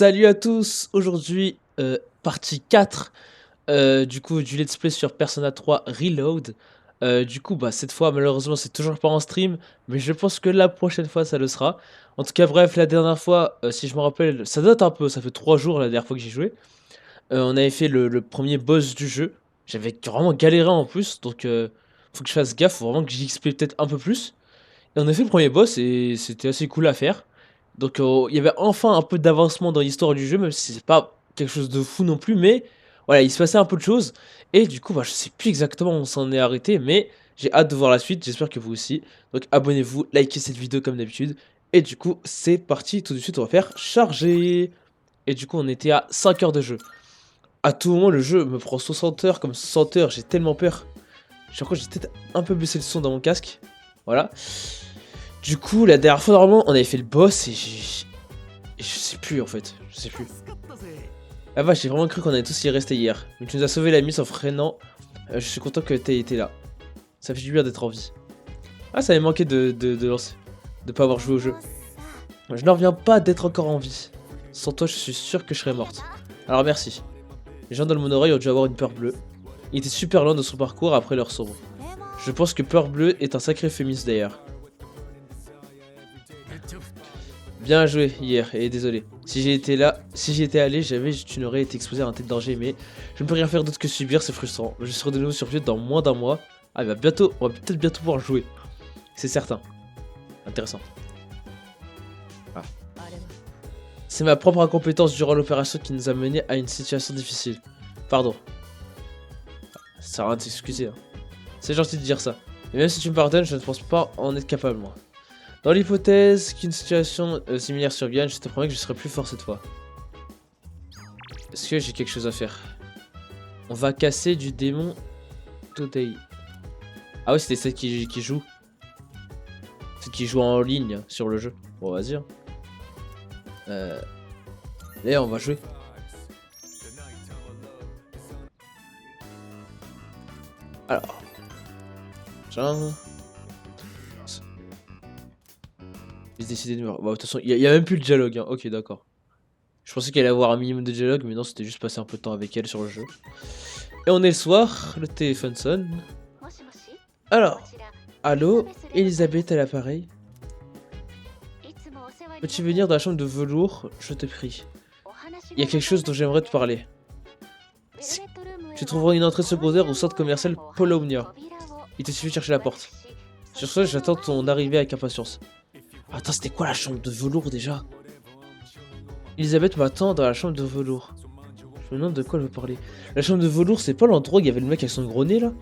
Salut à tous, aujourd'hui partie 4 du coup du let's play sur Persona 3 Reload. Du coup bah cette fois malheureusement c'est toujours pas en stream, mais je pense que la prochaine fois ça le sera. En tout cas bref, la dernière fois si je me rappelle, ça date un peu, ça fait 3 jours la dernière fois que j'ai joué. On avait fait le premier boss du jeu, j'avais vraiment galéré en plus, donc faut que je fasse gaffe, faut vraiment que j'XP peut-être un peu plus. Et on a fait le premier boss et c'était assez cool à faire. Donc il y avait enfin un peu d'avancement dans l'histoire du jeu, même si c'est pas quelque chose de fou non plus, mais voilà, il se passait un peu de choses. Et du coup, bah, je sais plus exactement où on s'en est arrêté, mais j'ai hâte de voir la suite, j'espère que vous aussi. Donc abonnez-vous, likez cette vidéo comme d'habitude. Et du coup, c'est parti, tout de suite on va faire charger. Et du coup, on était à 5 heures de jeu. À tout moment, le jeu me prend 60 heures comme 60 heures, j'ai tellement peur. Je crois que j'ai peut-être un peu baissé le son dans mon casque. Voilà. Du coup, la dernière fois, normalement, on avait fait le boss et je sais plus en fait. Je sais plus. Ah vache, j'ai vraiment cru qu'on allait tous y rester hier. Mais tu nous as sauvé la mise en freinant. Je suis content que t'aies été là. Ça fait du bien d'être en vie. Ah, ça m'avait manqué de lancer. De pas avoir joué au jeu. Je n'en reviens pas d'être encore en vie. Sans toi, je suis sûr que je serais morte. Alors merci. Les gens dans le monorail ont dû avoir une peur bleue. Il était super loin de son parcours après leur sombre. Je pense que peur bleue est un sacré féminisme d'ailleurs. Bien joué hier, et désolé. Si j'y étais allé, tu n'aurais été exposé à un tel danger, mais je ne peux rien faire d'autre que subir, c'est frustrant. Je serai de nouveau sur pied dans moins d'un mois. Ah, bah bientôt, on va peut-être bientôt pouvoir jouer. C'est certain. Intéressant. Ah. C'est ma propre incompétence durant l'opération qui nous a mené à une situation difficile. Pardon. Ça sert à rien de s'excuser. Hein. C'est gentil de dire ça. Mais même si tu me pardonnes, je ne pense pas en être capable, moi. Dans l'hypothèse qu'une situation similaire survienne, je te promets que je serai plus fort cette fois. Est-ce que j'ai quelque chose à faire? On va casser du démon Todei. Ah ouais, c'était celle qui joue. Celle qui joue en ligne sur le jeu. Bon, vas-y. Hein. Là, on va jouer. Alors. Tiens. J'ai décidé de me... Bon, de toute façon, il y a même plus le dialogue. Hein. Ok, d'accord. Je pensais qu'elle allait avoir un minimum de dialogue, mais non, c'était juste passer un peu de temps avec elle sur le jeu. Et on est le soir, le téléphone sonne. Alors, allô, Elisabeth à l'appareil. Peux-tu venir dans la chambre de velours, je te prie. Il y a quelque chose dont j'aimerais te parler. Tu trouveras une entrée secondaire au centre commercial Polomnia. Il te suffit de chercher la porte. Sur ce, j'attends ton arrivée avec impatience. Attends, c'était quoi la chambre de velours déjà? Elisabeth m'attend dans la chambre de velours. Je me demande de quoi elle veut parler. La chambre de velours, c'est pas l'endroit où il y avait le mec avec son gros nez là?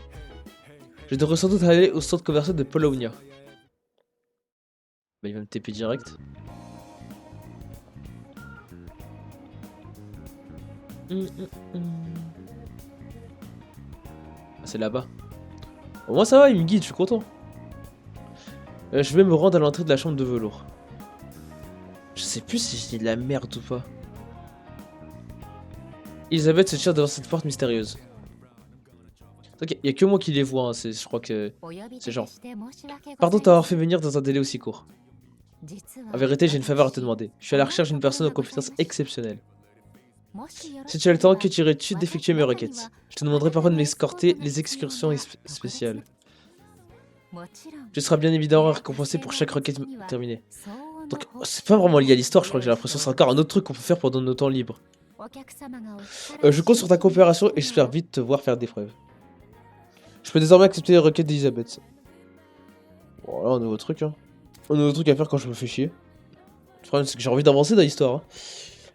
Je devrais sans doute aller au centre commercial de Polomnia. Bah, il va me TP direct. Ah, c'est là-bas. Au moins ça va, il me guide, je suis content. Je vais me rendre à l'entrée de la chambre de velours. Je sais plus si j'ai de la merde ou pas. Elisabeth se tire devant cette porte mystérieuse. Ok, il y a que moi qui les vois, hein, je crois que c'est genre. Pardon de t'avoir fait venir dans un délai aussi court. En vérité, j'ai une faveur à te demander. Je suis à la recherche d'une personne aux compétences exceptionnelles. Si tu as le temps, que dirais-tu d'effectuer mes requêtes? Je te demanderai parfois de m'escorter les excursions spéciales. Tu seras bien évidemment récompensé pour chaque requête terminée. Donc, c'est pas vraiment lié à l'histoire, je crois que j'ai l'impression que c'est encore un autre truc qu'on peut faire pendant nos temps libres. Je compte sur ta coopération et j'espère vite te voir faire des preuves. Je peux désormais accepter les requêtes d'Elisabeth. Voilà, un nouveau truc, hein. Un nouveau truc à faire quand je me fais chier. Le problème, c'est que j'ai envie d'avancer dans l'histoire. Hein.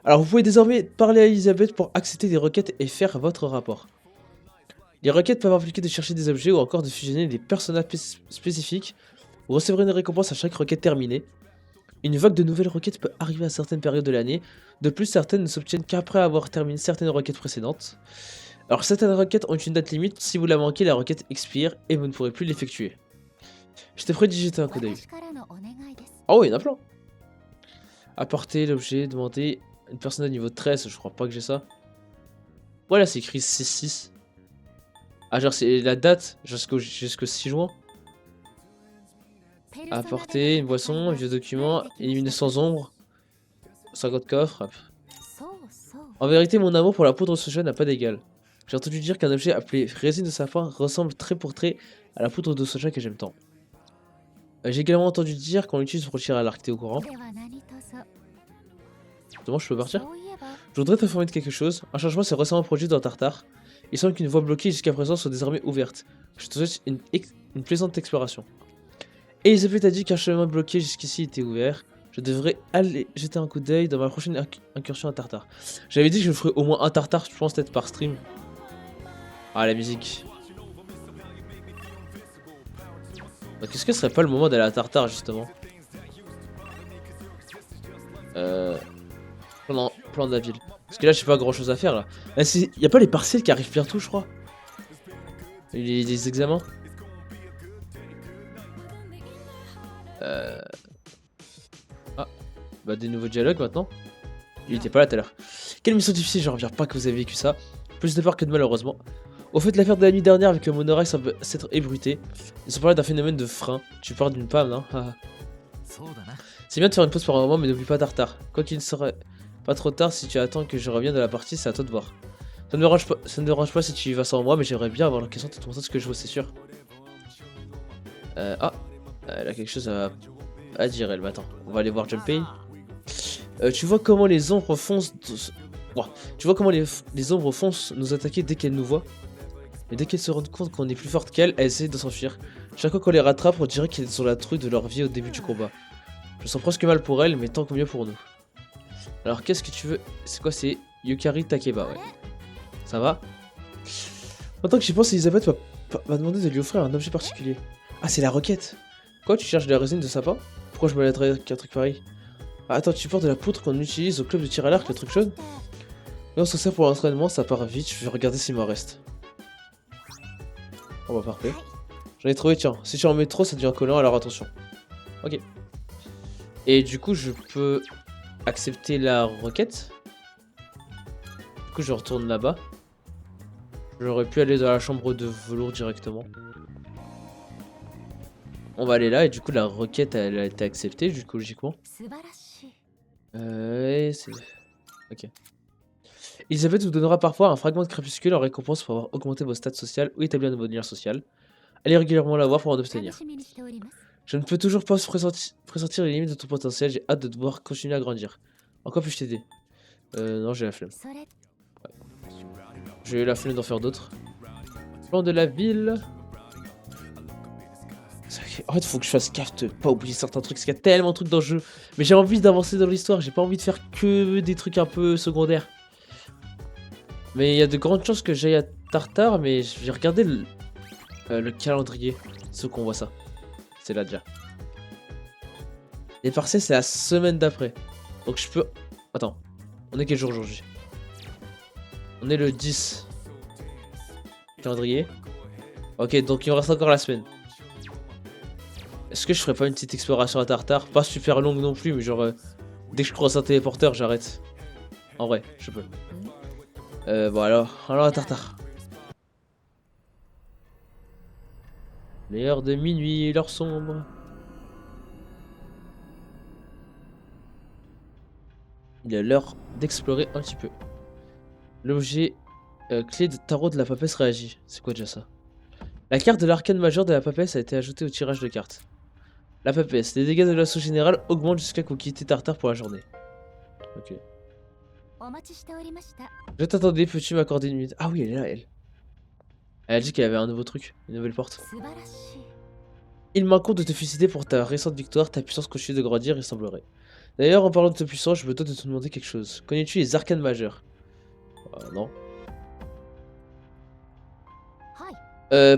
Alors, vous pouvez désormais parler à Elisabeth pour accepter des requêtes et faire votre rapport. Les requêtes peuvent impliquer de chercher des objets ou encore de fusionner des personnages spécifiques. Vous recevrez une récompense à chaque requête terminée. Une vague de nouvelles requêtes peut arriver à certaines périodes de l'année. De plus, certaines ne s'obtiennent qu'après avoir terminé certaines requêtes précédentes. Alors, certaines requêtes ont une date limite. Si vous la manquez, la requête expire et vous ne pourrez plus l'effectuer. Je te ferai digiter un coup d'œil. Ah oui, il y en a plein. Apporter l'objet, demander une personne à niveau 13, je crois pas que j'ai ça. Voilà, c'est écrit 6-6. Ah, genre, c'est la date jusqu'au 6 juin. Apporter une boisson, un vieux document, éliminer sans ombre. 50 coffres. Hop. En vérité, mon amour pour la poudre soja n'a pas d'égal. J'ai entendu dire qu'un objet appelé résine de sapin ressemble trait pour trait à la poudre de soja que j'aime tant. J'ai également entendu dire qu'on l'utilise pour tirer à l'arc, t'es au courant? Comment je peux partir? Je voudrais t'informer de quelque chose. Un changement s'est récemment produit dans Tartare. Il semble qu'une voie bloquée jusqu'à présent soit désormais ouverte. Je te souhaite une plaisante exploration. Elisabeth a dit qu'un chemin bloqué jusqu'ici était ouvert. Je devrais aller jeter un coup d'œil dans ma prochaine incursion à Tartare. J'avais dit que je ferais au moins un Tartare, je pense, peut-être par stream. Ah, la musique. Donc, est-ce que ce serait pas le moment d'aller à Tartare, justement? Plan de la ville. Parce que là, j'ai pas grand chose à faire là. Y a pas les partiels qui arrivent bientôt, je crois. Les examens. Ah, bah des nouveaux dialogues maintenant. Il était pas là tout à l'heure. Quelle mission difficile, je reviens pas que vous avez vécu ça. Plus de peur que de malheureusement. Au fait, l'affaire de la nuit dernière avec le monorail semble s'être ébruitée. Ils ont parlé d'un phénomène de frein. Tu parles d'une panne, hein? C'est bien de faire une pause par un moment, mais n'oublie pas Tartare. Quoi qu'il ne serait pas trop tard, si tu attends que je revienne de la partie, c'est à toi de voir. Ça ne me dérange pas si tu y vas sans moi, mais j'aimerais bien avoir l'occasion de te montrer ce que je vois, c'est sûr. Elle a quelque chose à dire, elle m'attend. On va aller voir Junpei. Tu vois comment les ombres foncent... Ouah. Tu vois comment les ombres foncent nous attaquer dès qu'elles nous voient? Mais dès qu'elles se rendent compte qu'on est plus forte qu'elles, elles essaient de s'enfuir. Chaque fois qu'on les rattrape, on dirait qu'elles ont la trouille de leur vie au début du combat. Je sens presque mal pour elles, mais tant que mieux pour nous. Alors qu'est-ce que tu veux? C'est quoi? C'est Yukari Takeba, ouais. Ça va? En tant que j'y pense, Elisabeth m'a demandé de lui offrir un objet particulier. Ah, c'est la roquette. Quoi, tu cherches de la résine de sapin? Pourquoi je me laiterais avec un truc pareil? Ah, attends, tu portes de la poudre qu'on utilise au club de tir à l'arc, le truc jaune? Non, ça sert pour l'entraînement, ça part vite, je vais regarder s'il m'en reste. Oh bah parfait. J'en ai trouvé, tiens. Si tu en mets trop, ça devient collant, alors attention. Ok. Et du coup, je peux accepter la requête. Du coup, je retourne là-bas. J'aurais pu aller dans la chambre de velours directement. On va aller là, et du coup, la requête, elle a été acceptée, du coup, logiquement. C'est... Ok. Elisabeth vous donnera parfois un fragment de crépuscule en récompense pour avoir augmenté vos stats sociales ou établi un nouveau lien social. Allez régulièrement la voir pour en obtenir. Je ne peux toujours pas pressentir les limites de ton potentiel, j'ai hâte de devoir continuer à grandir. En quoi puis-je t'aider? Non, j'ai la flemme. Ouais. J'ai eu la flemme d'en faire d'autres. Plan de la ville. En fait, faut que je fasse gaffe de pas oublier certains trucs, parce qu'il y a tellement de trucs dans le jeu. Mais j'ai envie d'avancer dans l'histoire, j'ai pas envie de faire que des trucs un peu secondaires. Mais il y a de grandes chances que j'aille à Tartare, mais je vais regarder le calendrier, ce qu'on voit ça. C'est là déjà. Les partiels, c'est la semaine d'après. Donc je peux... Attends, on est quel jour aujourd'hui? On est le 10. Calendrier. Ok, donc il me reste encore la semaine. Est-ce que je ferais pas une petite exploration à Tartare? Pas super longue non plus, mais genre... dès que je croise un téléporteur, j'arrête. En vrai, je peux. Bon alors à Tartare. L'heure de minuit, l'heure sombre. Il est l'heure d'explorer un petit peu. L'objet clé de tarot de la papesse réagit. C'est quoi déjà ça? La carte de l'arcane majeur de la papesse a été ajoutée au tirage de cartes. La papesse. Les dégâts de l'assaut général augmentent jusqu'à ce que vous quittez Tartare pour la journée. Ok. Je t'attendais, peux-tu m'accorder une minute? Ah oui, elle est là, elle. Elle a dit qu'il y avait un nouveau truc, une nouvelle porte. Il m'incombe de te féliciter pour ta récente victoire, ta puissance continue de grandir, il semblerait. D'ailleurs, en parlant de ta puissance, je me dois de te demander quelque chose. Connais-tu les arcanes majeurs? Non.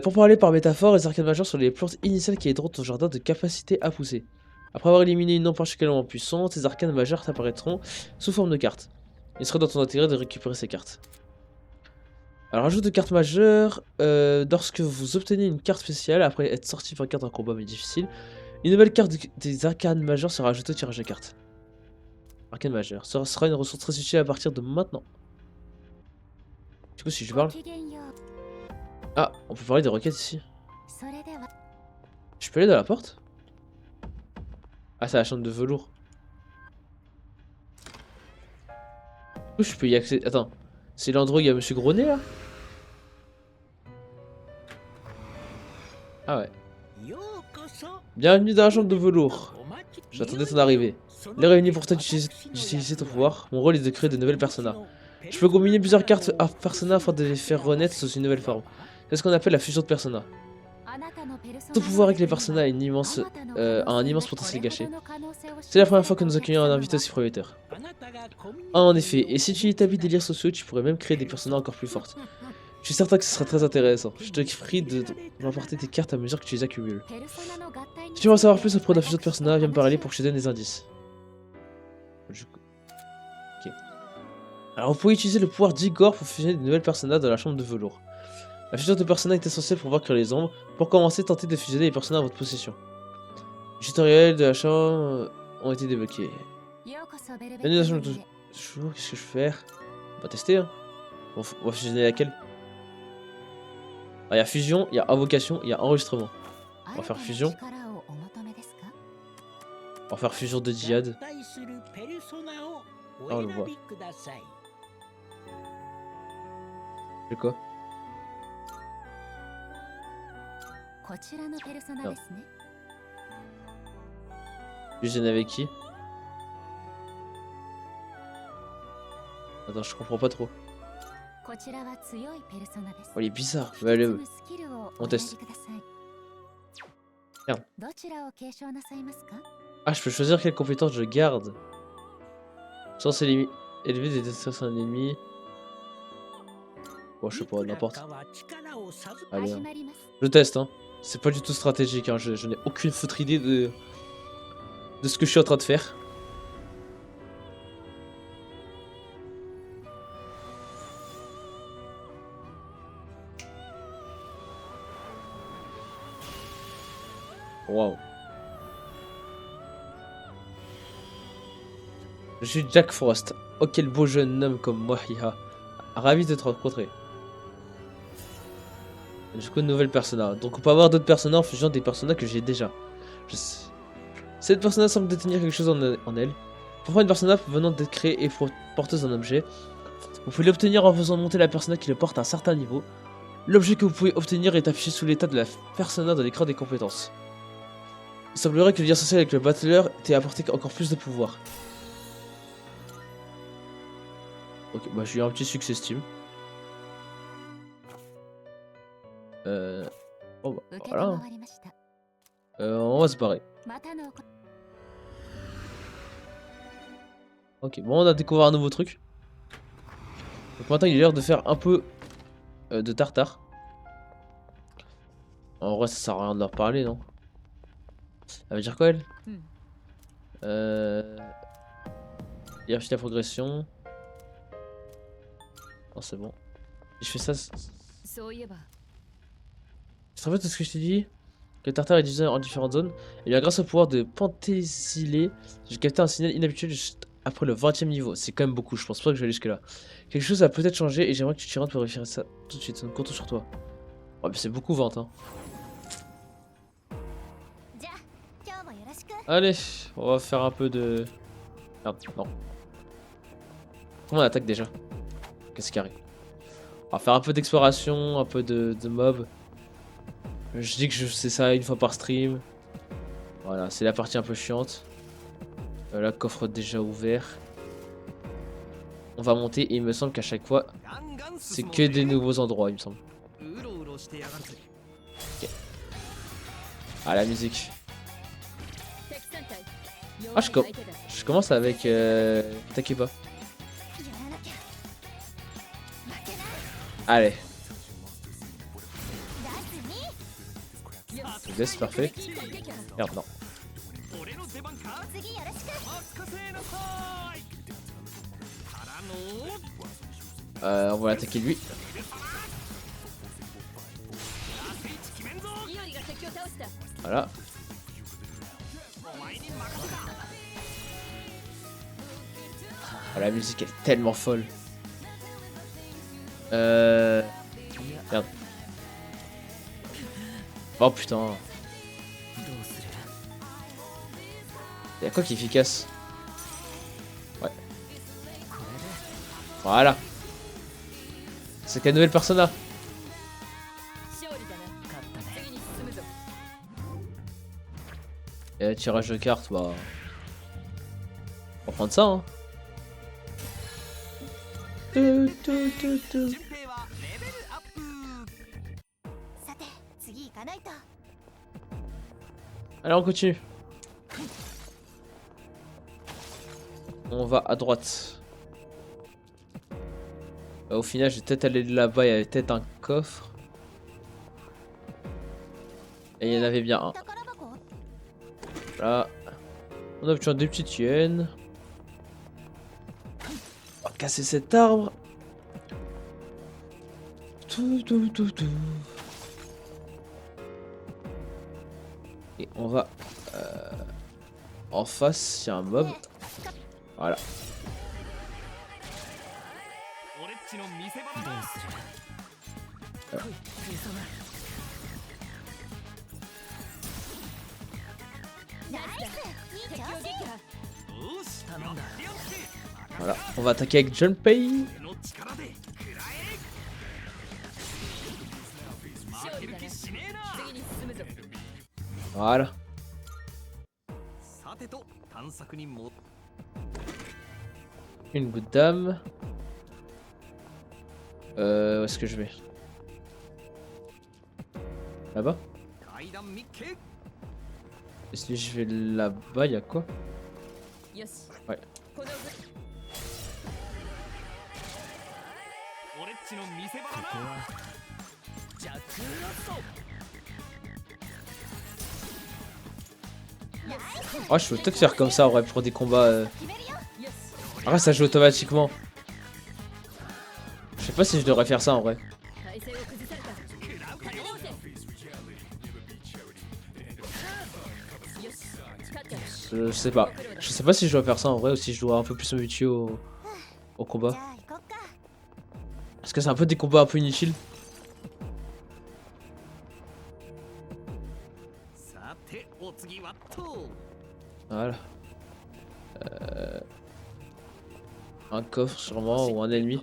Pour parler par métaphore, les arcanes majeures sont les plantes initiales qui aideront ton jardin de capacité à pousser. Après avoir éliminé une non particulièrement puissante, ces arcanes majeures t'apparaîtront sous forme de cartes. Il serait dans ton intérêt de récupérer ces cartes. Alors, ajout de cartes majeures, lorsque vous obtenez une carte spéciale après être sorti par carte en combat mais difficile, une nouvelle carte des arcanes majeures sera ajoutée au tirage de cartes. Arcane majeure, ce sera une ressource très utile à partir de maintenant. Du coup, si je parle... Ah, on peut parler des requêtes ici. Je peux aller dans la porte? Ah, c'est la chambre de velours. Où je peux y accéder? Attends. C'est l'endroit où il y a Monsieur Gros Nez là? Ah ouais. Bienvenue dans la chambre de velours. J'attendais ton arrivée. L'heure est venue pour toi d'utiliser ton pouvoir. Mon rôle est de créer de nouvelles personas. Je peux combiner plusieurs cartes à persona afin de les faire renaître sous une nouvelle forme. C'est ce qu'on appelle la fusion de persona. Ton pouvoir avec les personas a un immense potentiel gâché. C'est la première fois que nous accueillons un invité aussi prometteur. Ah, en effet, et si tu établis des liens sociaux, tu pourrais même créer des personas encore plus fortes. Je suis certain que ce sera très intéressant. Je te prie de m'apporter tes cartes à mesure que tu les accumules. Si tu veux en savoir plus à propos de la fusion de persona, viens me parler pour que je te donne des indices. Ok. Alors vous pouvez utiliser le pouvoir d'Igor pour fusionner de nouvelles personas dans la chambre de velours. La fusion de persona est essentielle pour vaincre les ombres. Pour commencer, tentez de fusionner les personas à votre possession. Les tutoriels de la chambre ont été débloqués. Bienvenue dans la chambre de jour, qu'est-ce que je peux faire? On va tester, hein. On va fusionner laquelle? Ah, il y a fusion, il y a invocation, il y a enregistrement. On va faire fusion. On va faire fusion de Djihad. Ah, on le voit. C'est quoi? Non. Fusionner avec qui? Attends, je comprends pas trop. Oh, il est bizarre. Mais allez, on teste. Merde. Ah, je peux choisir quelle compétence je garde. Sans élever des détections d'un ennemi. Bon, je sais pas, n'importe. Allez, hein. Je teste, hein. C'est pas du tout stratégique, hein. Je n'ai aucune foutre idée de ce que je suis en train de faire. Waouh. Je suis Jack Frost. Oh, quel beau jeune homme comme moi, hiha. Ravi de te rencontrer. Du coup, nouvelle persona. Donc, on peut avoir d'autres personas en fusion des personas que j'ai déjà. Je sais. Cette persona semble détenir quelque chose en elle. Parfois, une persona venant d'être créée et porteuse d'un objet. Vous pouvez l'obtenir en faisant monter la persona qui le porte à un certain niveau. L'objet que vous pouvez obtenir est affiché sous l'état de la persona dans l'écran des compétences. Il semblerait que le lien social avec le battler t'ait apporté encore plus de pouvoir. Ok, bah j'ai eu un petit succès Steam. Oh bah voilà. Hein. On va se barrer. Ok, bon on a découvert un nouveau truc. Donc maintenant il est l'heure de faire un peu de tartare. En vrai ça sert à rien de leur parler non. Elle veut dire quoi elle? Il a la progression. Non c'est bon. Si je fais ça... Tu te rappelles de ce que je t'ai dit? Que le tartare est divisé en différentes zones. Et bien grâce au pouvoir de Penthésilée, j'ai capté un signal inhabituel juste après le 20e niveau. C'est quand même beaucoup, je pense pas que je vais aller jusque là. Quelque chose a peut-être changé et j'aimerais que tu t'y rendes pour vérifier ça tout de suite. Compte sur toi. Oh mais c'est beaucoup 20 hein. Allez, on va faire un peu de... Merde, non. Comment on attaque déjà? Qu'est-ce qui arrive? On va faire un peu d'exploration, un peu de mob. Je dis que je fais ça une fois par stream. Voilà, c'est la partie un peu chiante. Là, coffre déjà ouvert. On va monter et il me semble qu'à chaque fois, c'est que des nouveaux endroits, il me semble. Okay. Ah, la musique. Ah, je commence avec Takeba. Allez. C'est parfait. Merde, non. On va l'attaquer lui. Voilà. Oh, la musique est tellement folle. Merde. Oh putain. Y'a quoi qui est efficace? Ouais. Voilà. C'est quelle nouvelle persona? Et tirage de cartes, bah. On va prendre ça, hein. Allez, on continue. On va à droite. Au final, j'ai peut-être allé là-bas, il y avait peut-être un coffre. Et il y en avait bien un. Là. On obtient des petites yens. On va casser cet arbre. Et on va en face, il y a un mob. Voilà. Voilà, on va attaquer avec Junpei. Voilà. Une goutte d'âme. Où est-ce que je vais? Là-bas? Et si je vais là-bas, il y a quoi? Ouais. Oh, je peux peut-être faire comme ça en vrai pour des combats. Après, ça joue automatiquement. Je sais pas si je devrais faire ça en vrai. Je sais pas. Je sais pas si je dois faire ça en vrai ou si je dois un peu plus m'habituer au combat. Parce que c'est un peu des combats un peu inutiles. Voilà. Un coffre sûrement ou un ennemi.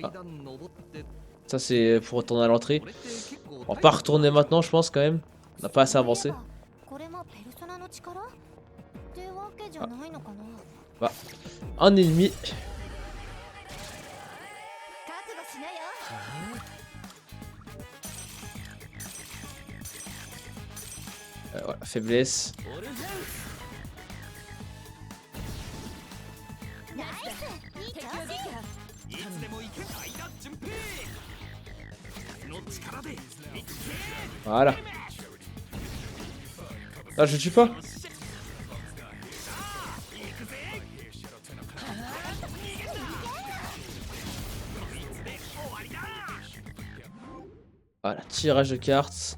Ah. Ça c'est pour retourner à l'entrée. On va pas retourner maintenant je pense quand même. On n'a pas assez avancé. Ah. Bah. Un ennemi. Voilà, faiblesse. Voilà. Ah, je tue pas. Voilà, tirage de cartes.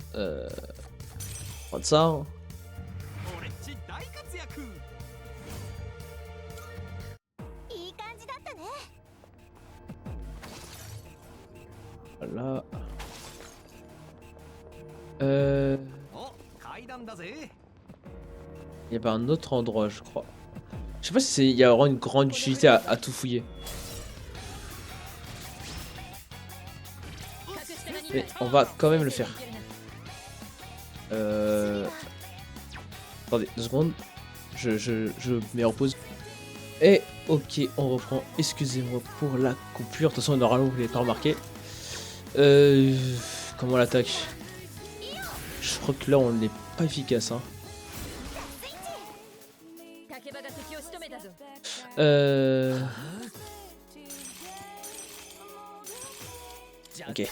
Prendre ça. Hein. Voilà. Il y avait un autre endroit, je crois. Je sais pas si il y aura une grande utilité à tout fouiller. Mais on va quand même le faire. Attendez, 2 secondes. Je mets en pause. Et ok, on reprend. Excusez-moi pour la coupure. De toute façon, normalement, vous l'avez pas remarqué. Comment on l'attaque? Je crois que là, on n'est pas efficace. Hein. Ok.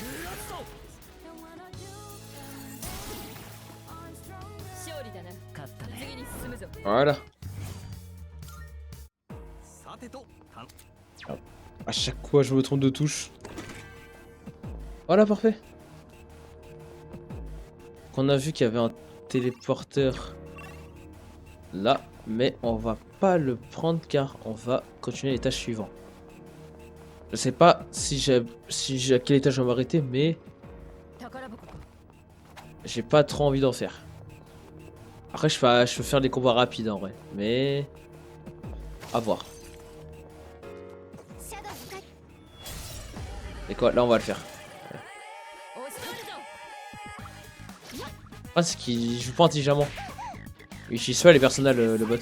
Voilà. À chaque fois, je me trompe de touche. Voilà, parfait. On a vu qu'il y avait un téléporteur là, mais on va pas le prendre car on va continuer l'étage suivant. Je sais pas si à quel étage je vais m'arrêter, mais j'ai pas trop envie d'en faire. Après, je peux faire des combats rapides en vrai, mais à voir. Et quoi, là on va le faire. Ah, c'est qu'il joue pas intelligemment. Il utilise soit les personnages le bot.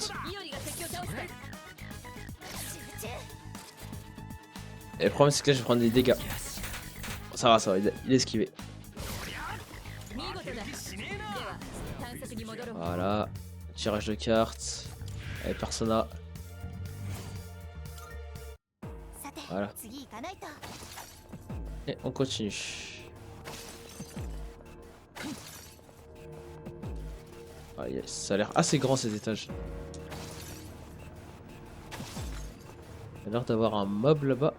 Et le problème c'est que là je vais prendre des dégâts. Ça va, il est esquivé. Voilà. Tirage de cartes. Allez, Persona. Voilà. Et on continue. Ah yes, ça a l'air assez grand cet étage. Il a l'air d'avoir un mob là-bas.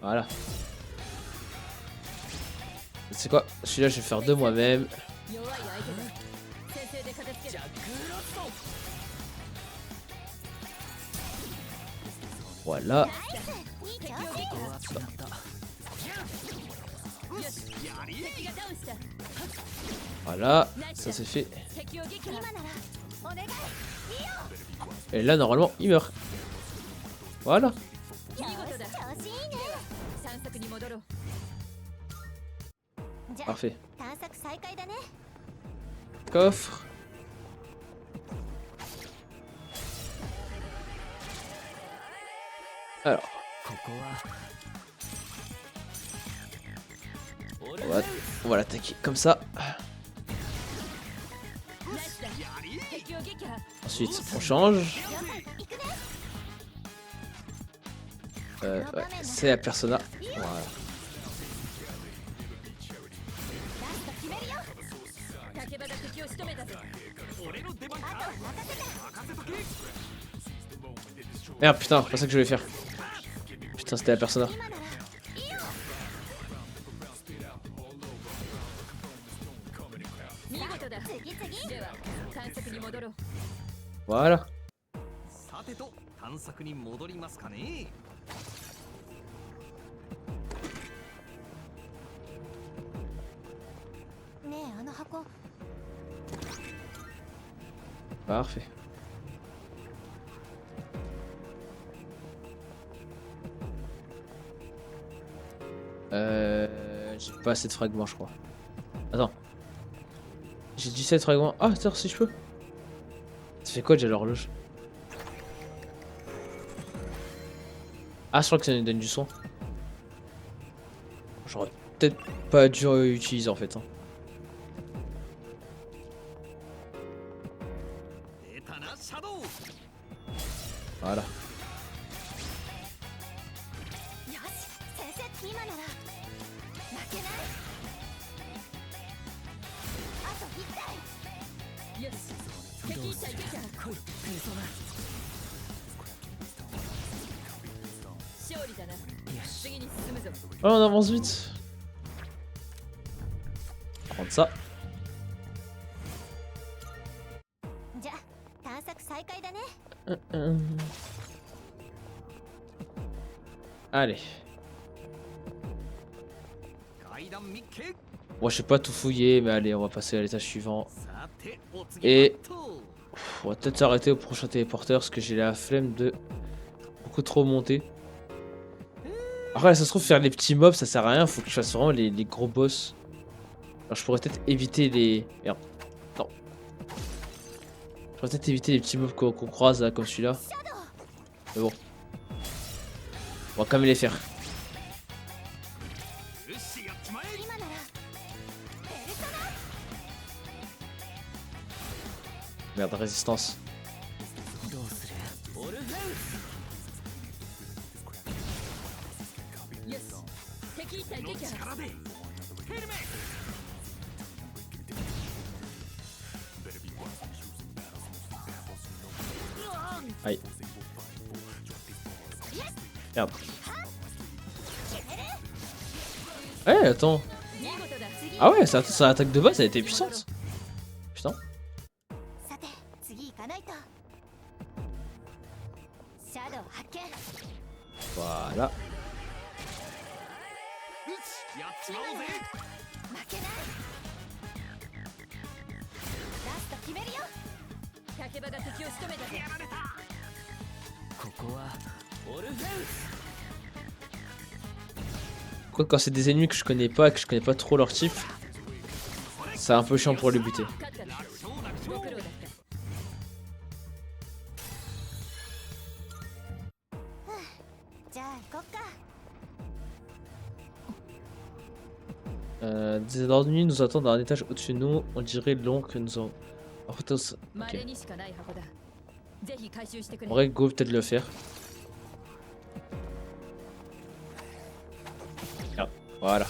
Voilà. C'est quoi? Celui-là je vais faire de moi-même. Voilà. Voilà, ça c'est fait. Et là normalement il meurt. Voilà. Parfait. Coffre. Alors. On va l'attaquer comme ça. Ensuite, on change. Ouais, c'est la Persona. Voilà. Merde, putain, c'est pas ça que je voulais faire. Putain, c'était la Persona. Voilà. Parfait. J'ai pas assez de fragments, je crois. Attends. J'ai 17 fragments. Ah, attends, si je peux. Ça fait quoi déjà l'horloge? Ah, je crois que ça nous donne du son. J'aurais peut-être pas dû utiliser en fait. Hein. Voilà. Oh, on avance vite. On va prendre ça. Allez. Bon, je sais pas tout fouiller, mais allez, on va passer à l'étage suivant. Et on va peut-être s'arrêter au prochain téléporteur parce que j'ai la flemme de beaucoup trop monter. Après, ça se trouve, faire les petits mobs, ça sert à rien. Faut que je fasse vraiment les gros boss. Alors, je pourrais peut-être éviter les. Merde. Non. Je pourrais peut-être éviter les petits mobs qu'on croise là, comme celui-là. Mais bon. On va quand même les faire. Merde, résistance. Aïe. Merde. Ouais, attends. Ah ouais, sa attaque de base, elle était puissante. Putain. Voilà. Quoi, quand c'est des ennemis que je connais pas trop leur type, c'est un peu chiant pour les buter. Des ennemis nous attendent à un étage au-dessus de nous, on dirait l'ombre que nous avons. Ok. En vrai, go peut-être le faire. Ah, voilà.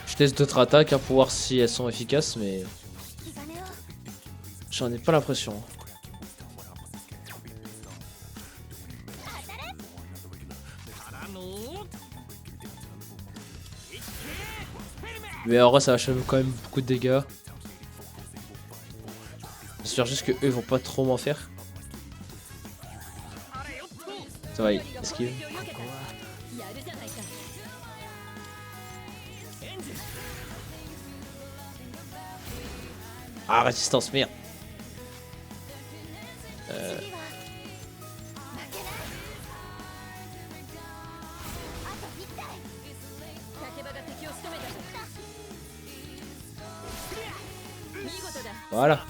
Je teste d'autres attaques hein, pour voir si elles sont efficaces, mais j'en ai pas l'impression. Mais en vrai, ça va quand même beaucoup de dégâts. J'espère juste que eux vont pas trop m'en faire. Ça va, esquive. Ah, résistance, merde. Voilà.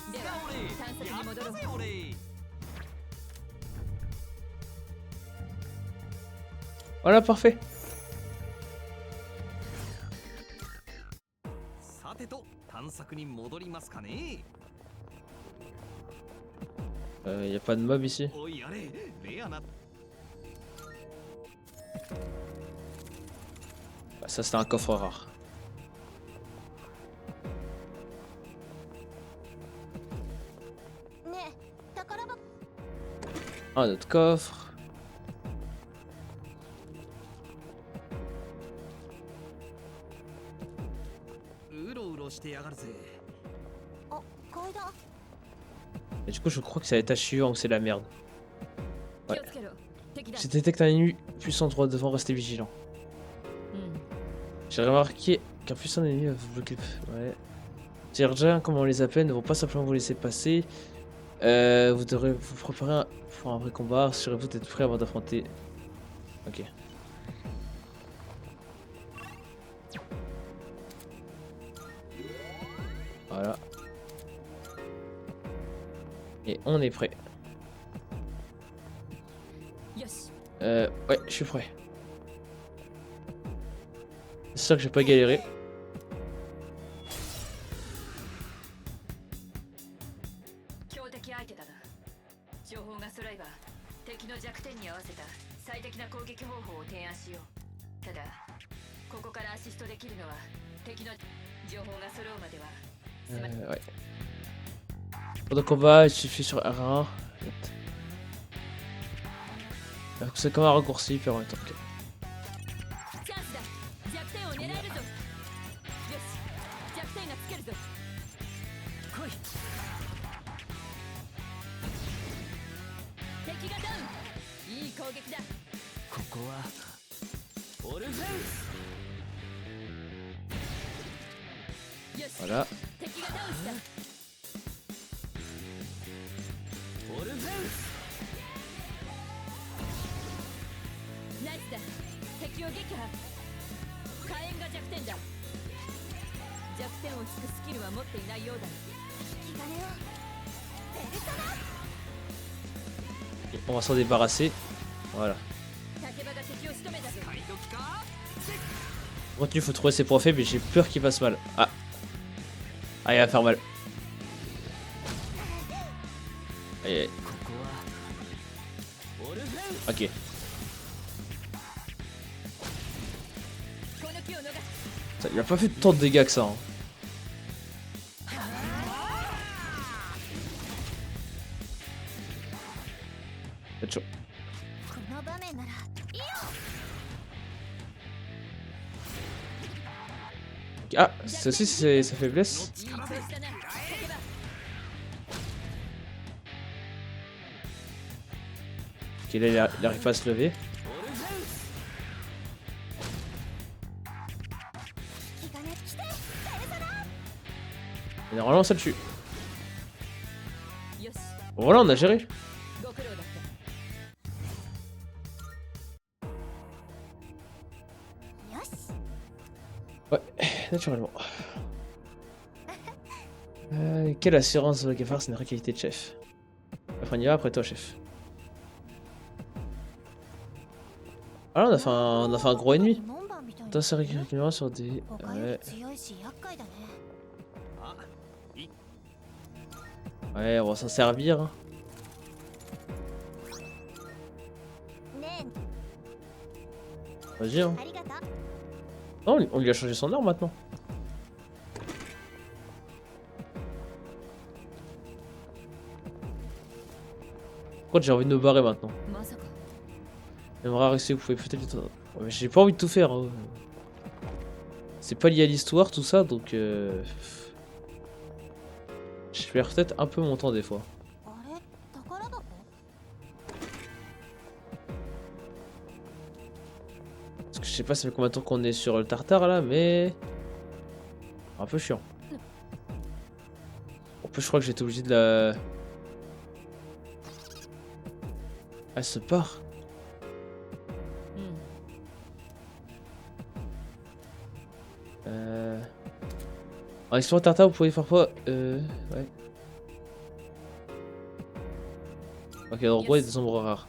Voilà, parfait. Y a pas de mob ici. Ça c'était un coffre rare. Un autre coffre. Et du coup je crois que c'est à l'étage suivant que c'est la merde. Ouais. Si tu détectes un ennemi puissant droit devant, rester vigilant. J'ai remarqué qu'un puissant ennemi va vous bloquer. Ouais. Tirja, comme on les appelle, ne vont pas simplement vous laisser passer. Vous devrez vous préparer pour un vrai combat. Assurez-vous d'être prêt avant d'affronter. Ok. Voilà. Et on est prêt. Ouais, je suis prêt. C'est sûr que j'ai pas galéré. Ouais. Pour le combat, il suffit sur R1. C'est comme un raccourci, puis en même temps. Okay. Voilà. On va s'en débarrasser. Voilà. Continue, faut trouver ses points faibles et j'ai peur qu'il fasse mal. Ah. Ah, il va faire mal. Aïe, aïe. Ok. Ça, il a pas fait tant de dégâts que ça. Hein. C'est chaud. Ah, ceci c'est sa faiblesse. Ok, là il arrive pas à se lever. Et normalement ça le tue. Bon, voilà, on a géré. Ouais, naturellement. Quelle assurance de Gafar, c'est une vraie qualité de chef. Après, on y va, après toi, chef. Ah là, on a fait un gros ennemi. Attends, ça récupère sur des... Ouais. Ouais, on va s'en servir. Hein. Vas-y, hein. Non, on lui a changé son arme maintenant. Pourquoi j'ai envie de me barrer maintenant? J'aimerais rester, vous pouvez peut-être... Ouais, j'ai pas envie de tout faire. Hein. C'est pas lié à l'histoire, tout ça, donc... Je perds peut-être un peu mon temps des fois. Parce que je sais pas ça fait combien de temps qu'on est sur le tartare là, mais... Un peu chiant. En plus je crois que j'étais obligé de la... Elle se part. En explorant tartare vous pouvez parfois... Ouais. Ok, en gros il y a des ombres rares.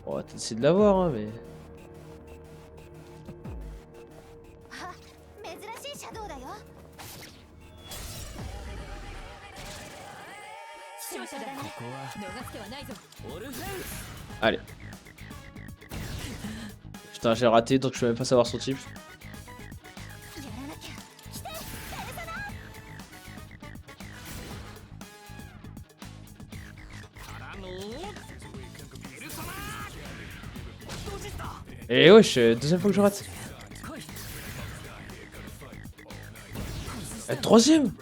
On va peut-être essayer de l'avoir hein, mais... Allez. Putain j'ai raté donc je peux même pas savoir son type. Et wesh, deuxième fois que je rate. Troisième.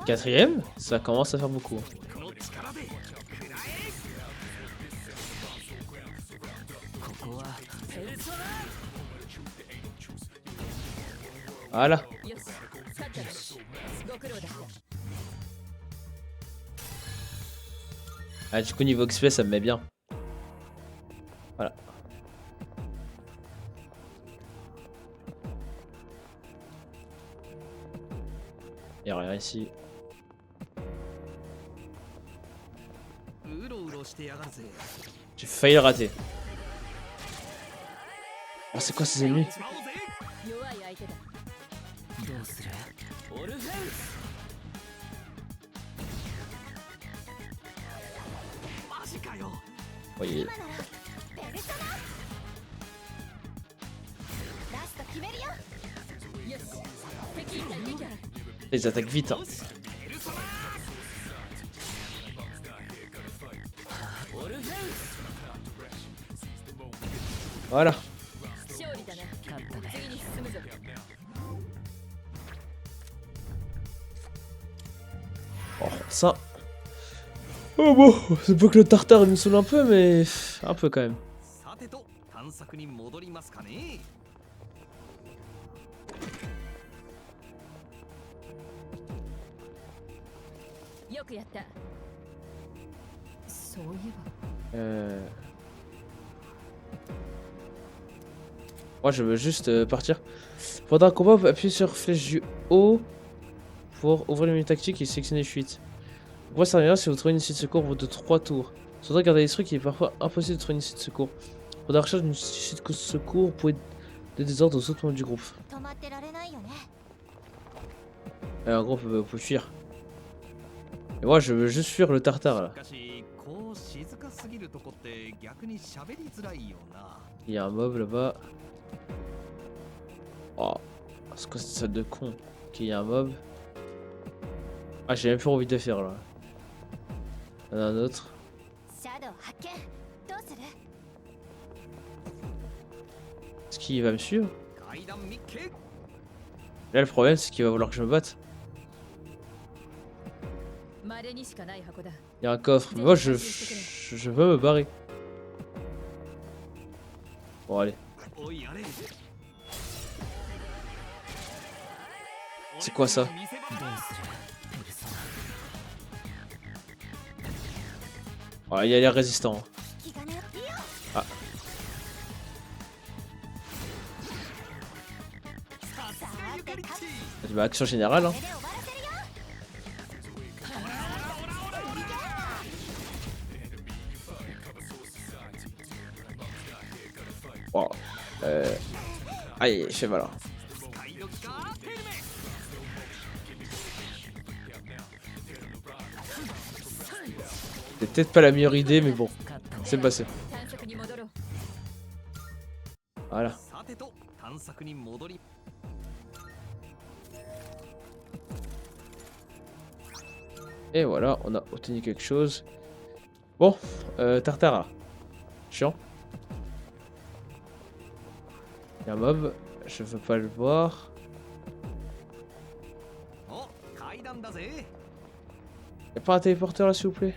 Quatrième, ça commence à faire beaucoup. Voilà. Ah, du coup, niveau XP, ça me met bien. Voilà. Y'a rien ici. J'ai failli le rater. Oh, c'est quoi ces ennemis? Voyez. Ils attaquent vite. Hein. Voilà. Oh, ça. Oh bon, c'est pas que le tartare il me saoule un peu, mais un peu quand même. Moi je veux juste partir. Pendant un combat, appuyez sur flèche du haut pour ouvrir le menu tactique et sélectionner fuite. Moi ça rien si vous trouvez une issue de secours au bout de 3 tours. Surtout garder l'esprit qu'il est parfois impossible de trouver une issue de secours. Pour la recherche d'une issue de secours, vous pouvez donner des ordres aux autres membres du groupe. En gros, vous pouvez fuir. Et moi je veux juste fuir le tartare là. Il y a un mob là-bas. Oh, c'est quoi cette salle de con? Ok, il y a un mob. Ah, j'ai même plus envie de le faire là. Il y en a un autre. Est-ce qu'il va me suivre? Là, le problème, c'est qu'il va vouloir que je me batte. Il y a un coffre. Mais moi, je veux me barrer. Bon, allez. C'est quoi ça? Oh, il a l'air résistant. Ah. Bah, action générale. Hein. Wow. Aïe, je fais mal. C'est peut-être pas la meilleure idée, mais bon, c'est passé. Voilà. Et voilà, on a obtenu quelque chose. Bon, Tartara. Chiant. Il y a un mob, je veux pas le voir. Y'a pas un téléporteur là s'il vous plaît?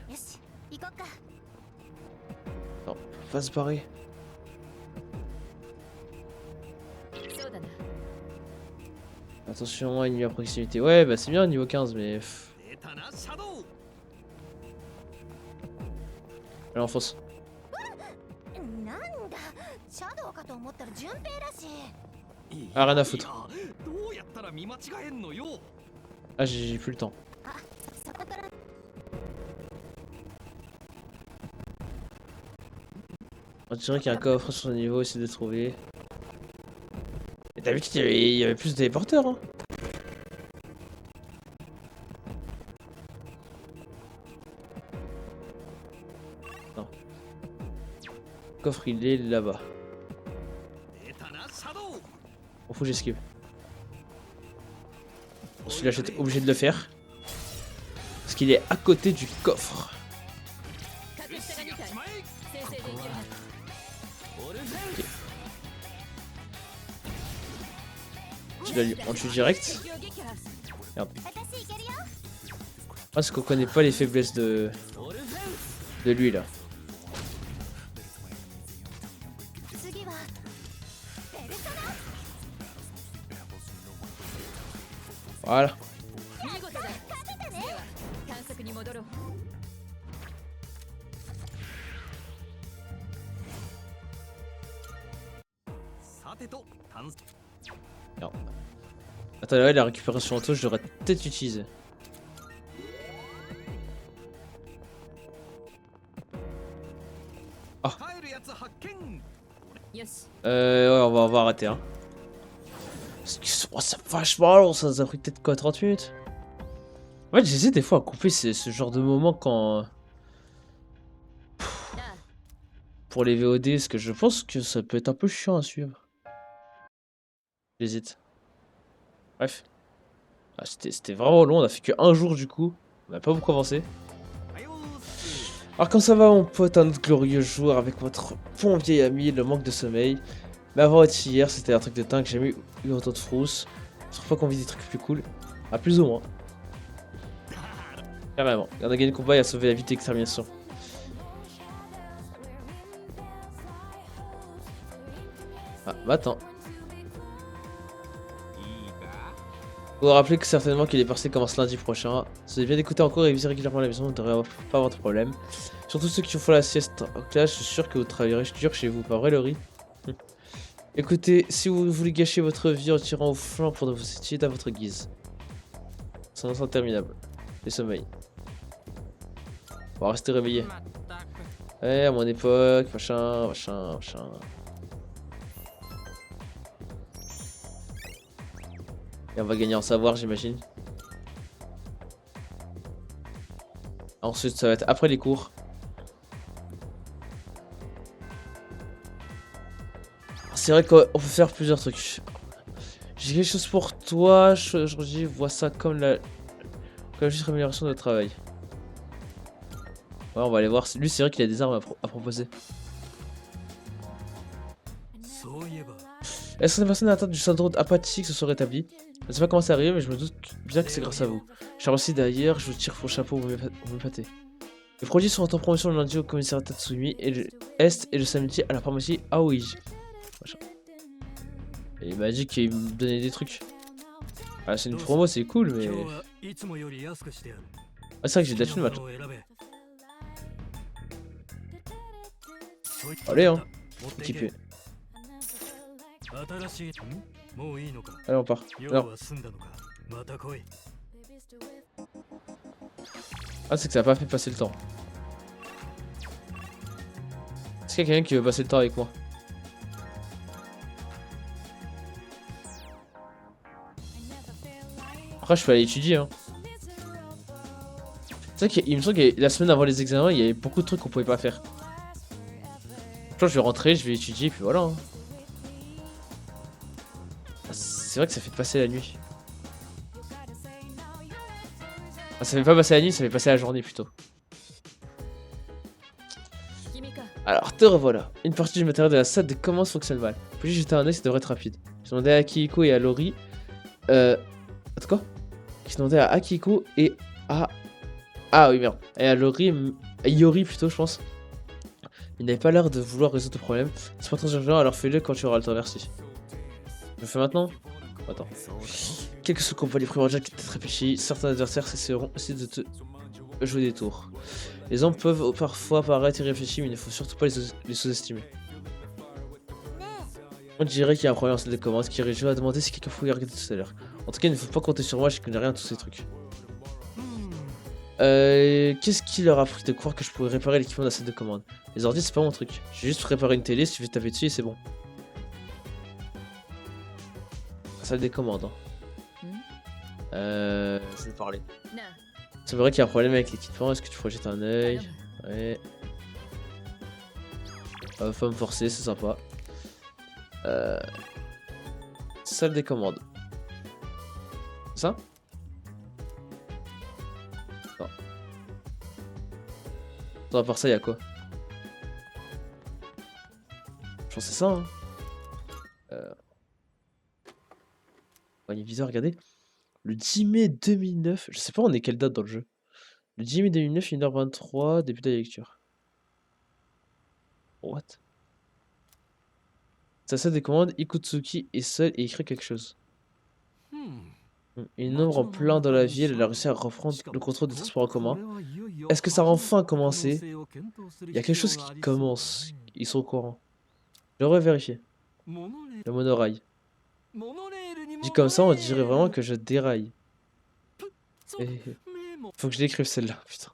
Non, faut pas se barrer. Attention, ennemi à proximité. Ouais, bah c'est bien niveau 15, mais... Allez, on fonce. Ah, rien à foutre. Ah, j'ai plus le temps. On dirait qu'il y a un coffre sur ce niveau, essayer de le trouver. Et d'habitude, il y avait plus de téléporteurs. Hein. Non. Le coffre, il est là-bas. On fout, j'esquive. Celui-là, j'étais obligé de le faire. Parce qu'il est à côté du coffre. Okay. On tue direct. Merde. Parce qu'on connaît pas les faiblesses de lui là. Voilà. Non. Attends, là, la récupération en touche, je devrais peut-être utiliser. Ah. Ouais, on va arrêter. Hein. Oh, c'est vachement long, ça nous a pris peut-être quoi, 30 minutes? En fait, j'essaie des fois à couper ce genre de moment quand... Pour les VOD, parce que je pense que ça peut être un peu chiant à suivre. J'hésite. Bref. Ah, c'était vraiment long, on a fait que un jour du coup. On n'a pas beaucoup avancé. Alors quand ça va mon pote, un autre glorieux jour avec votre bon vieil ami, le manque de sommeil. Mais avant hier, c'était un truc de dingue, j'ai jamais eu autant de frousse. Je trouve pas qu'on vit des trucs plus cool. Ah, plus ou moins. Carrément. On a gagné le combat et a sauvé la vie d'extermination. Ah, bah attends. Vous vous rappelez que certainement que les parties commencent lundi prochain. Si vous avez bien d'écouter encore et visiter régulièrement la maison, vous ne devrez pas avoir de problème. Surtout ceux qui font la sieste en classe, je suis sûr que vous travaillerez dur chez vous, pas vrai Laurie? Écoutez, si vous voulez gâcher votre vie en tirant au flanc pour vous étudier à votre guise. C'est un instant interminable. Les sommeils. On va rester réveillé. Ouais, à mon époque, machin. Et on va gagner en savoir, j'imagine. Ensuite, ça va être après les cours. C'est vrai qu'on peut faire plusieurs trucs. J'ai quelque chose pour toi. Je vois ça comme la juste rémunération de travail. Ouais, on va aller voir. Lui, c'est vrai qu'il a des armes à proposer. Est-ce que certaines personnes atteintes du syndrome apathique se sont rétablies? Je ne sais pas comment ça arrive, mais je me doute bien que c'est grâce à vous. Cher aussi d'ailleurs, je vous tire mon chapeau, vous m'épatez. Les produits sont en promotion le lundi au commissariat Tatsumi et le Est et le samedi à la pharmacie Aoi. Et il m'a dit qu'il me donnait des trucs. Ah, c'est une promo, c'est cool, mais. Ah, c'est vrai que j'ai de la thune maintenant. Allez, hein. Équipé. Allez, on part. Alors. Ah, c'est que ça a pas fait passer le temps. Est-ce qu'il y a quelqu'un qui veut passer le temps avec moi? Après, je peux aller étudier, hein. C'est vrai qu'il me semble que la semaine avant les examens, il y avait beaucoup de trucs qu'on pouvait pas faire. Je pense que je vais rentrer, je vais étudier, puis voilà, hein. C'est vrai que ça fait passer la nuit. Ah, ça fait pas passer la nuit, ça fait passer la journée plutôt. Alors, te revoilà. Une partie du matériel de la salle de commence fonctionne mal. Puis jeter un œil, ça devrait être rapide. J'ai demandé à Akihiko et à Lori. Attends quoi? J'ai demandé à Akihiko et à. Ah oui, merde. Et à Lori. À Yori plutôt, je pense. Ils n'avaient pas l'air de vouloir résoudre le problème. C'est pas très urgent, alors fais-le quand tu auras le temps, merci. Je le fais maintenant? Attends. Quelques secondes pour les primordiales qui t'être réfléchi. Certains adversaires essaieront aussi de te jouer des tours. Les hommes peuvent parfois paraître irréfléchis, mais il ne faut surtout pas les sous-estimer. On dirait qu'il y a un problème en salle de commande. Kirijo a demandé si quelqu'un pouvait regarder tout à l'heure. En tout cas, il ne faut pas compter sur moi, je connais rien de tous ces trucs. Qu'est-ce qui leur a pris de croire que je pourrais réparer l'équipement de la salle de commande? Les ordi, c'est pas mon truc. J'ai juste préparé une télé, si tu veux taper dessus et c'est bon. La salle des commandes, hein. Je vais parler. C'est vrai qu'il y a un problème avec l'équipement, est-ce que tu pourrais jeter un œil? Ouais. Femme forcée, c'est sympa. Salle des commandes. Ça? Non. Attends, à part ça, il y a quoi? Je pense que c'est ça, hein. Il est bizarre, regardez. Le 10 mai 2009, je sais pas on est quelle date dans le jeu. Le 10 mai 2009, 1h23, début de la lecture. What? Ça salle des commandes, Ikutsuki est seul et écrit quelque chose. Une ombre en plein dans la ville, elle a réussi à reprendre le contrôle des transports en commun. Est-ce que ça a enfin commencé? Il y a quelque chose qui commence. Ils sont au courant. J'aurais vérifié. Le monorail. Dit comme ça, on dirait vraiment que je déraille. Et... Faut que je l'écrive celle-là, putain.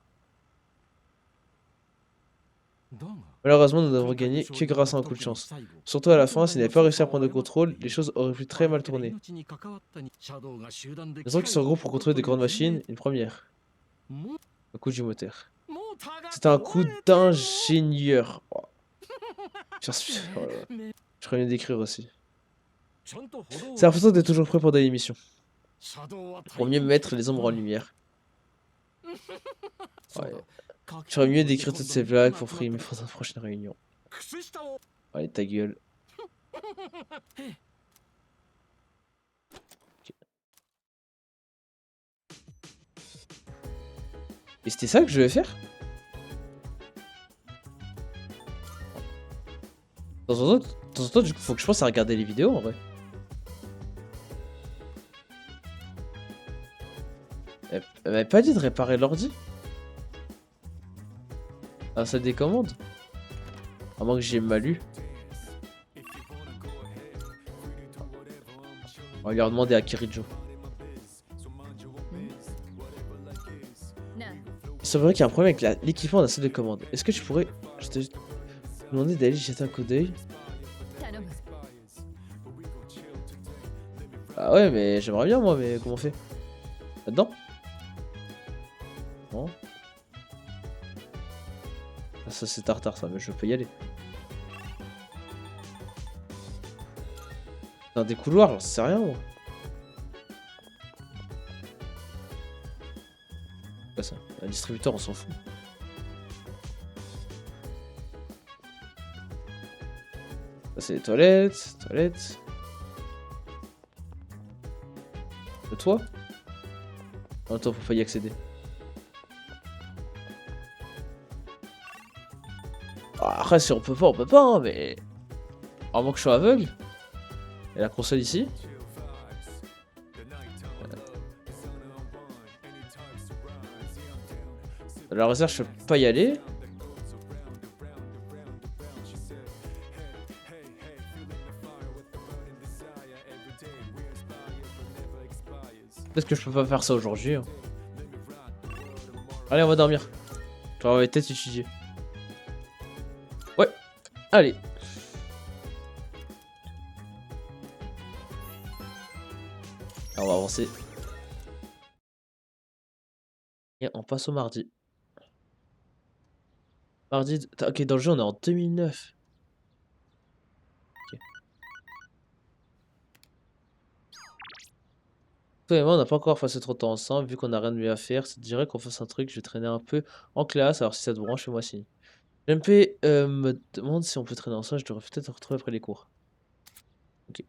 Malheureusement, nous n'avons gagné que grâce à un coup de chance. Surtout à la fin, s'il n'avait pas réussi à prendre le contrôle, les choses auraient pu très mal tourner. Les gens qui se regroupent pour contrôler des grandes machines, une première. Le coup du moteur. C'est un coup d'ingénieur. Oh. Je ferais mieux d'écrire aussi. C'est important d'être toujours prêt pour des émissions. Pour mieux mettre les ombres en lumière. Ouais. J'aurais mieux d'écrire toutes ces blagues pour frimer pour une prochaine réunion. Allez, ta gueule. Okay. Et c'était ça que je devais faire? De temps en temps, du coup, faut que je pense à regarder les vidéos en vrai. Elle m'avait pas dit de réparer l'ordi? Ah, ça décommande? À moins que j'ai mal lu. On va lui demander à Kirijo. C'est vrai qu'il y a un problème avec l'équipement de la salle de commande. Est-ce que tu pourrais... Je te demander d'aller jeter un coup d'œil? Ah ouais, mais j'aimerais bien moi, mais comment on fait? Là-dedans? Non. Ah, ça c'est tartare ça, mais je peux y aller. Dans des couloirs, j'en sais rien moi. Quoi ça? Un distributeur, on s'en fout. Ça c'est les toilettes, toilettes. Le toit? En même temps, faut pas y accéder. Après, si on peut pas, hein, mais... À moins que je sois aveugle. Et la console ici? La réserve, je peux pas y aller. Peut-être que je peux pas faire ça aujourd'hui. Hein. Allez, on va dormir. On va peut-être étudier. Ouais. Allez. Alors, on va avancer. Et on passe au mardi. Mardi. Ok, dans le jeu, on est en 2009. Ok. Toi et moi, on n'a pas encore passé trop de temps ensemble. Vu qu'on a rien de mieux à faire, ça te dirait qu'on fasse un truc. Je vais traîner un peu en classe. Alors, si ça te branche, fais-moi signe. MP me demande si on peut traîner ensemble. Je devrais peut-être te retrouver après les cours. Ok.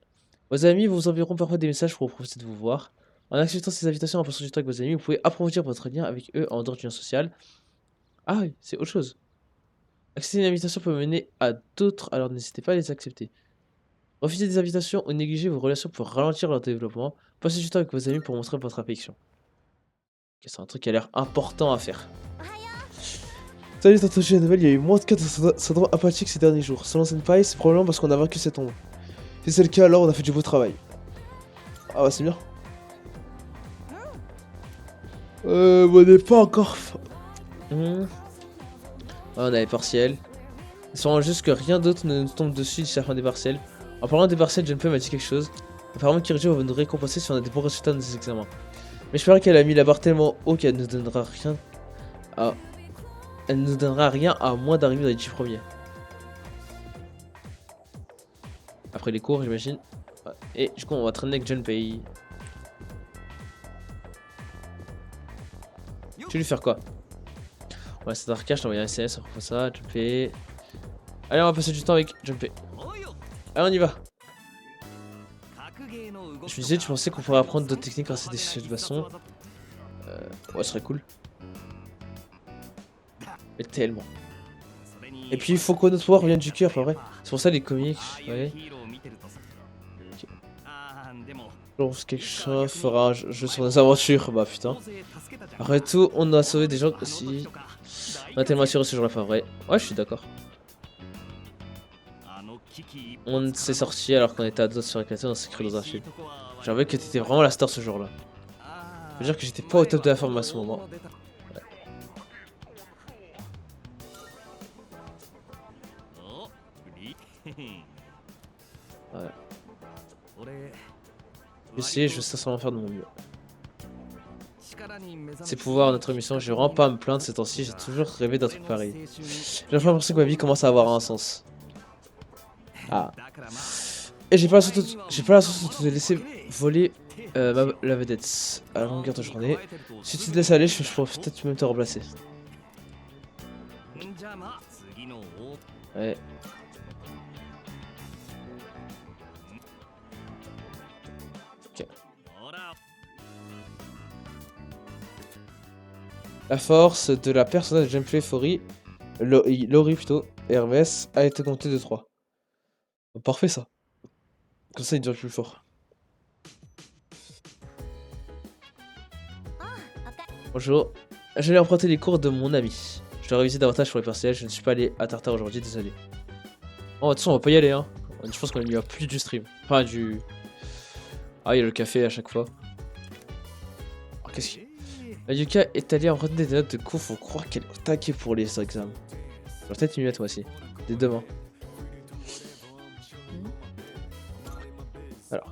Vos amis vous enverront parfois des messages pour profiter de vous voir. En acceptant ces invitations en passant du temps avec vos amis, vous pouvez approfondir votre lien avec eux en dehors du lien social. Ah oui, c'est autre chose. Accepter une invitation peut mener à d'autres, alors n'hésitez pas à les accepter. Refuser des invitations ou négliger vos relations pour ralentir leur développement. Passez du temps avec vos amis pour montrer votre affection. Ok, c'est un truc qui a l'air important à faire. Salut, t'as entendu la nouvelle, il y a eu moins de cas de syndrome apathique ces derniers jours. Selon Senpai, c'est probablement parce qu'on a vaincu cette ombre. Si c'est le cas, alors on a fait du beau travail. Ah bah c'est bien. On n'est pas encore... Ouais, on a les partiels. Il semble juste que rien d'autre ne nous tombe dessus d'ici la fin des partiels. En parlant des partiels, Junpei m'a dit quelque chose. Apparemment, Kirijo va nous récompenser si on a des bons résultats dans nos examens. Mais je parie qu'elle a mis la barre tellement haut qu'elle ne donnera rien à... Elle ne nous donnera rien à moins d'arriver dans les 10 premiers. Après les cours, j'imagine. Et du coup, on va traîner avec Junpei. Tu veux lui faire quoi? Ouais, c'est Darka, je t'ai envoyé un SMS, on fait ça, Junpei. Allez, on va passer du temps avec Junpei. Allez, on y va. Je me disais, tu pensais qu'on pourrait apprendre d'autres techniques grâce à des de façon. Ouais, ce serait cool. Mais tellement. Et puis, il faut que notre pouvoir vienne du cœur, pas vrai? C'est pour ça les comics, ouais. Okay. Lorsque quelqu'un fera un jeu sur nos aventures, bah putain. Après tout, on a sauvé des gens aussi. On a tellement assuré ce jour-là, pas vrai? Ouais, je suis d'accord. On s'est sorti alors qu'on était à deux sur la classe, on s'est cru dans un film. J'avoue que t'étais vraiment la star ce jour-là. Je veux dire que j'étais pas au top de la forme à ce moment. Ouais. Je vais sincèrement faire de mon mieux. C'est pouvoir notre mission, j'ai vraiment pas à me plaindre ces temps-ci, j'ai toujours rêvé d'un truc pareil. J'ai enfin l'impression que ma vie commence à avoir un sens. Ah. Et j'ai pas la chance de te laisser voler la vedette à la longueur de journée. Si tu te laisses aller, je pourrais peut-être même te remplacer. Ouais. Ok. La force de la personnage de Junpei Fori, Lori plutôt, Hermès, a été comptée de 3. Parfait ça. Comme ça il devient plus fort. Bonjour. J'allais emprunter les cours de mon ami. Je dois réviser davantage pour les partiels, je ne suis pas allé à Tartare aujourd'hui, désolé. Oh, de toute façon, on va pas y aller, hein. Je pense qu'on y va plus du stream. Enfin, du... Ah, il y a le café à chaque fois. Oh, qu'est-ce qu'il... Yuka est allée emprunter des notes de cours, faut croire qu'elle est au taquet pour les examens. Je vais peut-être m'y mettre moi aussi. Dès demain. Alors.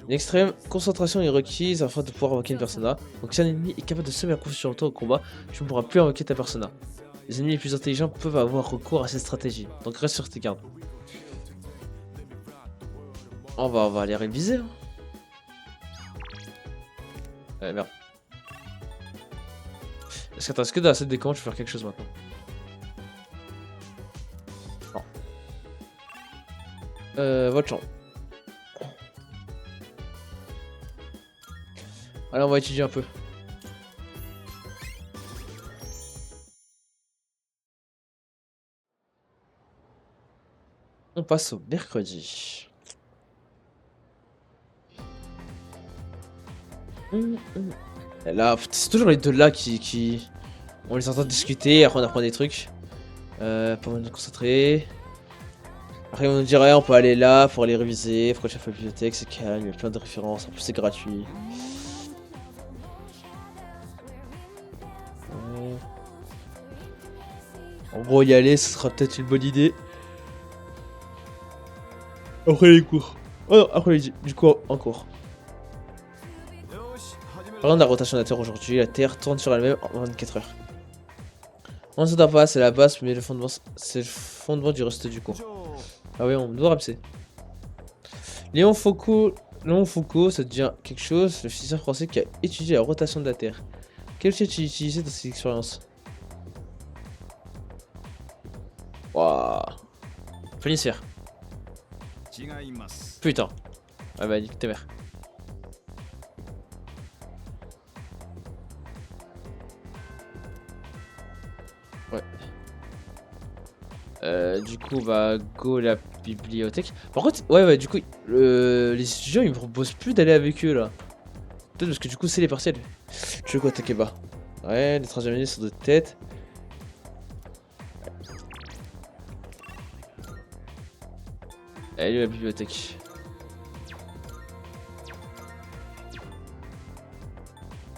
Une extrême concentration est requise afin de pouvoir invoquer une persona. Donc si un ennemi est capable de semer la confusion sur le temps au combat, tu ne pourras plus invoquer ta persona. Les ennemis les plus intelligents peuvent avoir recours à cette stratégie. Donc reste sur tes gardes. On va aller réviser. Hein. Merde. Est-ce que dans la scène des commandes, je peux faire quelque chose maintenant? Non. Votre chambre. Allez, on va étudier un peu. On passe au mercredi. Là, c'est toujours les deux là qui... On les entend discuter, après on apprend des trucs. Pas mal de concentrer. Après on nous dirait on peut aller là pour aller réviser, faut aller à la bibliothèque, c'est calme, il y a plein de références, en plus c'est gratuit. Ouais. En gros y aller ce sera peut-être une bonne idée. Après les cours. Oh non, après du coup en cours. Parlant de la rotation de la Terre aujourd'hui, la Terre tourne sur elle-même en 24 heures. On ne s'entend pas, c'est la base, mais c'est le fondement du reste du cours. Ah oui, on doit rapser. Léon Foucault, ça devient quelque chose, le physicien français qui a étudié la rotation de la Terre. Quel outil as-tu utilisé dans cette expérience? Waouh. Planisphère. Putain. Ah bah nique ta mère. Ouais. Du coup, bah, go la bibliothèque. Par contre, ouais, du coup, les étudiants ils me proposent plus d'aller avec eux là. Peut-être parce que du coup, c'est les partiels. Tu veux quoi, Takeba? Ouais, les troisième années sont de tête. Allez, la bibliothèque.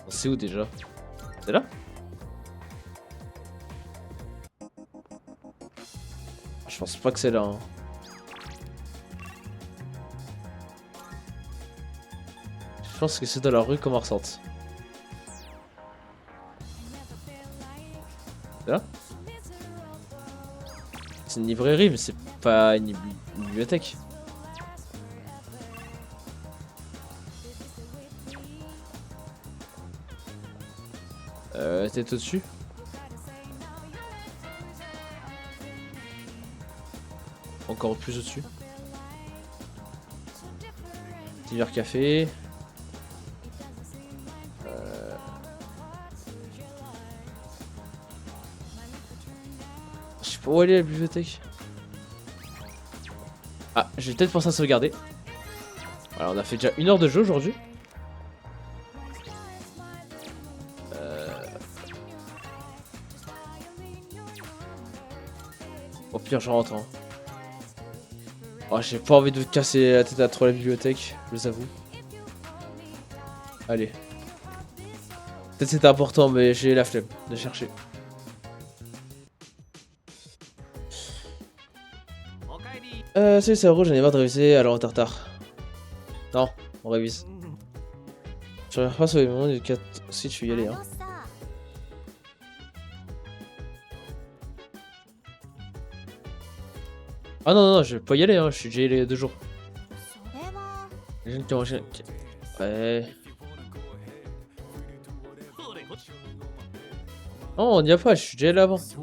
C'est où déjà? C'est là? Je pense pas que c'est là. Hein. Je pense que c'est dans la rue commerçante. C'est là? C'est une librairie, mais c'est pas une bibliothèque. T'es au-dessus? Encore plus au-dessus. Divers café. Je sais pas où aller la bibliothèque. Ah, j'ai peut-être pensé à sauvegarder. Voilà, on a fait déjà 1 heure de jeu aujourd'hui. Au pire, je rentre. Hein. Oh, j'ai pas envie de casser la tête à trop la bibliothèque, je vous avoue. Allez. Peut-être c'était important, mais j'ai la flemme de chercher. Salut, c'est Rouge, j'en ai marre de réviser, alors on tartare. Non, on révise. Je reviens pas sur les moments du 4 si tu veux y aller. Hein. Ah non, non, je vais pas y aller, hein. Je suis déjà allé il y a 2 jours. Les jeunes qui ont mangé. Ouais. Non, on y a pas, je suis déjà allé avant. Ça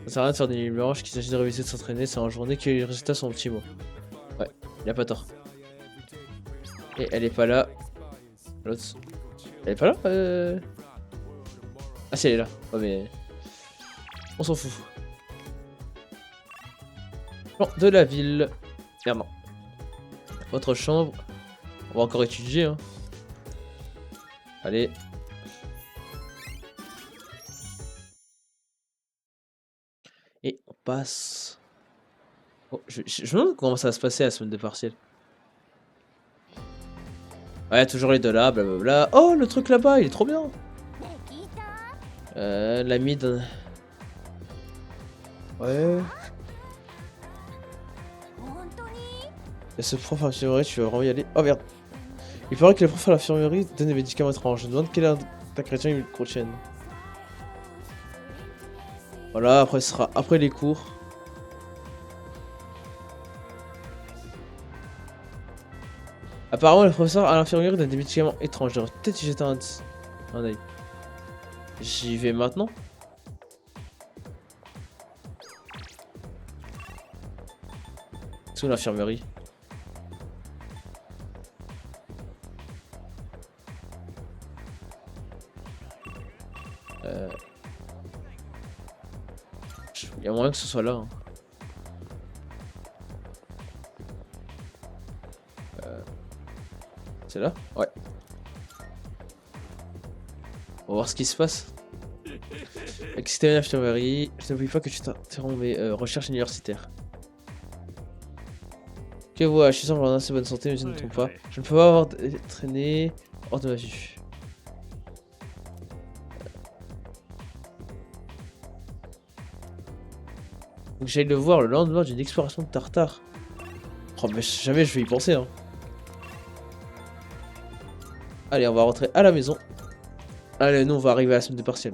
sert à rien de faire des nuits blanches, qu'il s'agit de réviser de s'entraîner, c'est en journée que les résultats sont petits mots. Ouais, y a pas tort. Et elle est pas là. L'autre. Elle est pas là Ah si, elle est là. Ouais, mais. On s'en fout. Plan de la ville. Merde, non. Votre chambre. On va encore étudier. Hein. Allez. Et on passe. Oh, je me demande comment ça va se passer la semaine de partiel. Ouais, toujours les deux là, blablabla. Oh, le truc là-bas, il est trop bien. L'ami d'un. Ouais. Et ce prof à l'infirmerie, tu vas vraiment y aller. Oh merde. Il paraît que les profs à l'infirmerie donnent des médicaments étranges. Je me demande quelle est ta chrétien une prochaine. Voilà, après ce sera après les cours. Apparemment, les professeurs à l'infirmerie donnent des médicaments étranges. J'aurais peut-être y jeter un œil. J'y vais maintenant. Sous l'infirmerie. Il y a moyen que ce soit là. Hein. C'est là? Ouais. On va voir ce qui se passe. Excité infirmerie. Je n'oublie pas que tu t'interromps mes recherches universitaires. Ok, voilà, je suis semble en assez bonne santé, mais je ne me trompe pas. Je ne peux pas avoir traîné hors de ma vue. Donc j'aille le voir le lendemain d'une exploration de Tartare. Oh, mais jamais je vais y penser, hein. Allez, on va rentrer à la maison. Allez, nous, on va arriver à la semaine de partiel.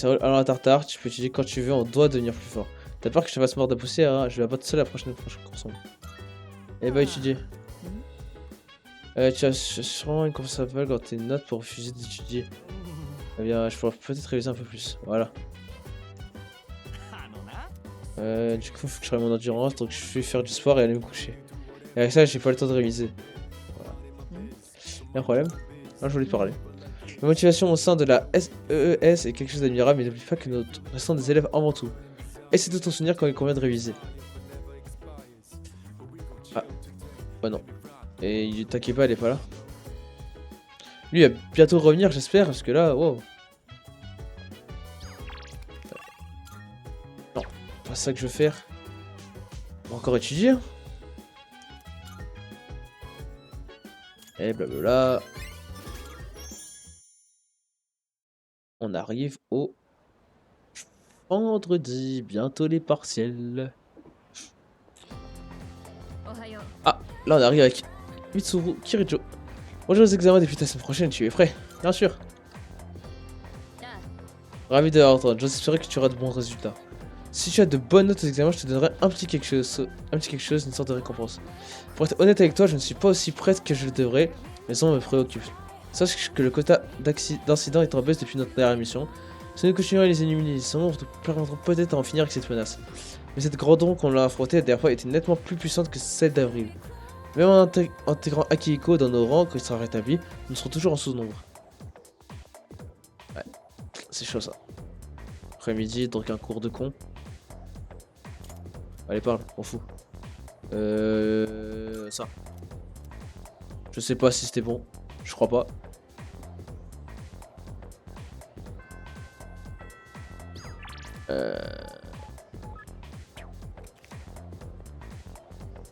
Alors, à Tartare, tu peux utiliser quand tu veux, on doit devenir plus fort. T'as peur que je te fasse mordre de poussière, hein? Je vais abattre seul la prochaine course. Eh bah, étudier. Tu as sûrement une confiance aveugle dans tes notes pour refuser d'étudier. Eh bien, je pourrais peut-être réviser un peu plus. Voilà. Du coup, faut que je travaille mon endurance, donc je vais faire du sport et aller me coucher. Et avec ça, j'ai pas le temps de réviser. Voilà. Y'a un problème? Là, je voulais te parler. La motivation au sein de la SEES est quelque chose d'admirable, mais n'oublie pas que nous restons des élèves avant tout. Essaie de t'en souvenir quand il convient de réviser. Ah, bah non. Et t'inquiète pas, elle est pas là. Lui, il va bientôt revenir, j'espère, parce que là, wow. Non, pas ça que je veux faire. On va encore étudier. Hein. Et blablabla. On arrive au vendredi, bientôt les partiels. Ah, là on arrive avec Mitsuru Kirijo. Bonjour aux examens depuis la semaine prochaine, tu es prêt? Bien sûr. Ravi de t'entendre, j'espère que tu auras de bons résultats. Si tu as de bonnes notes aux examens, je te donnerai un petit quelque chose, une sorte de récompense. Pour être honnête avec toi, je ne suis pas aussi prête que je le devrais, mais ça me préoccupe. Sache que le quota d'incidents est en baisse depuis notre dernière mission. Si nous continuons à les éliminer, nous permettrons peut-être à en finir avec cette menace. Mais cette grande qu'on l'a affrontée la dernière fois était nettement plus puissante que celle d'avril. Même en intégrant Akihiko dans nos rangs quand il sera rétabli, nous serons toujours en sous-nombre. Ouais, c'est chaud ça. Après-midi, donc un cours de con. Allez, parle, on fout. Ça. Je sais pas si c'était bon. Je crois pas.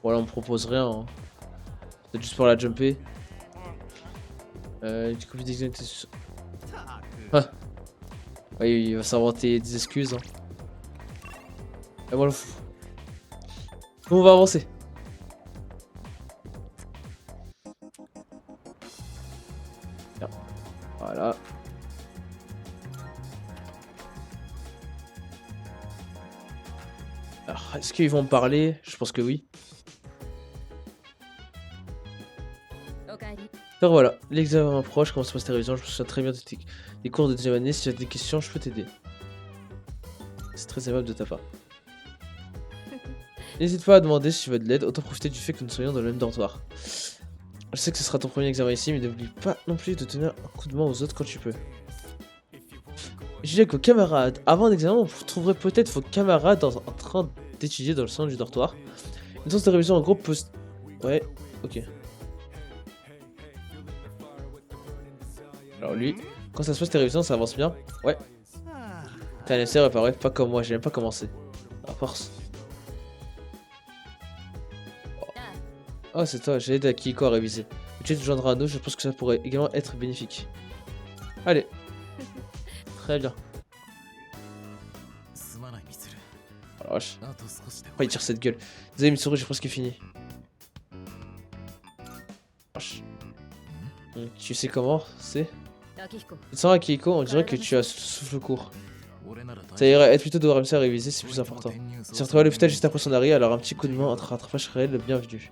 Voilà, on me propose rien. Hein. C'est juste pour la jumper. Du coup, ah. Oui, il va s'inventer des excuses. Hein. Et voilà. On va avancer. Bien. Voilà. Alors, est-ce qu'ils vont me parler? Je pense que oui. Alors voilà, l'examen approche, comment se passe ta révision? Je me souviens très bien des cours de deuxième année. Si tu as des questions, je peux t'aider. C'est très aimable de ta part. N'hésite pas à demander si tu veux de l'aide, autant profiter du fait que nous soyons dans le même dortoir. Je sais que ce sera ton premier examen ici, mais n'oublie pas non plus de tenir un coup de main aux autres quand tu peux. Je dirais qu'aux camarades, avant l'examen, vous trouverez peut-être vos camarades en train d'étudier dans le centre du dortoir. Une séance de révision en groupe peut... Ouais, ok. Alors lui, quand ça se passe tes révisions, ça avance bien. Ouais. T'as un essai réparé, pas comme moi, j'ai même pas commencé. À force. Oh, c'est toi, j'ai aidé Akihiko à réviser. Tu te joindras à nous, je pense que ça pourrait également être bénéfique. Allez. Très bien. Oh la vache. Pourquoi il tire cette gueule? Désolé Mitsuru, j'ai presque fini. Tu sais comment c'est? Tu te sens Akihiko, on dirait que tu as souffle court. Ça irait être plutôt de réussir à réviser, c'est plus important. Si on retrouve à l'hôpital juste après son arrivée, alors un petit coup de main entre rattrapage serait le bienvenu.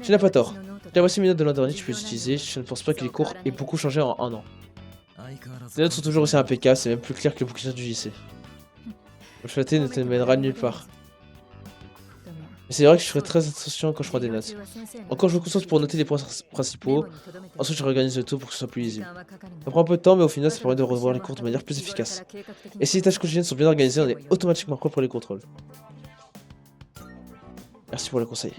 Tu n'as pas tort. Tiens, voici mes notes de l'an dernier, tu peux les utiliser. Je ne pense pas que les cours aient beaucoup changé en un an. Les notes sont toujours aussi impeccables, c'est même plus clair que le bouquin du lycée. Le flatté ne te mènera nulle part. Mais c'est vrai que je ferai très attention quand je prends des notes. Encore, je me concentre pour noter les points principaux. Ensuite, je réorganise le tout pour que ce soit plus lisible. Ça prend un peu de temps, mais au final, ça permet de revoir les cours de manière plus efficace. Et si les tâches quotidiennes sont bien organisées, on est automatiquement prêt pour les contrôles. Merci pour le conseil.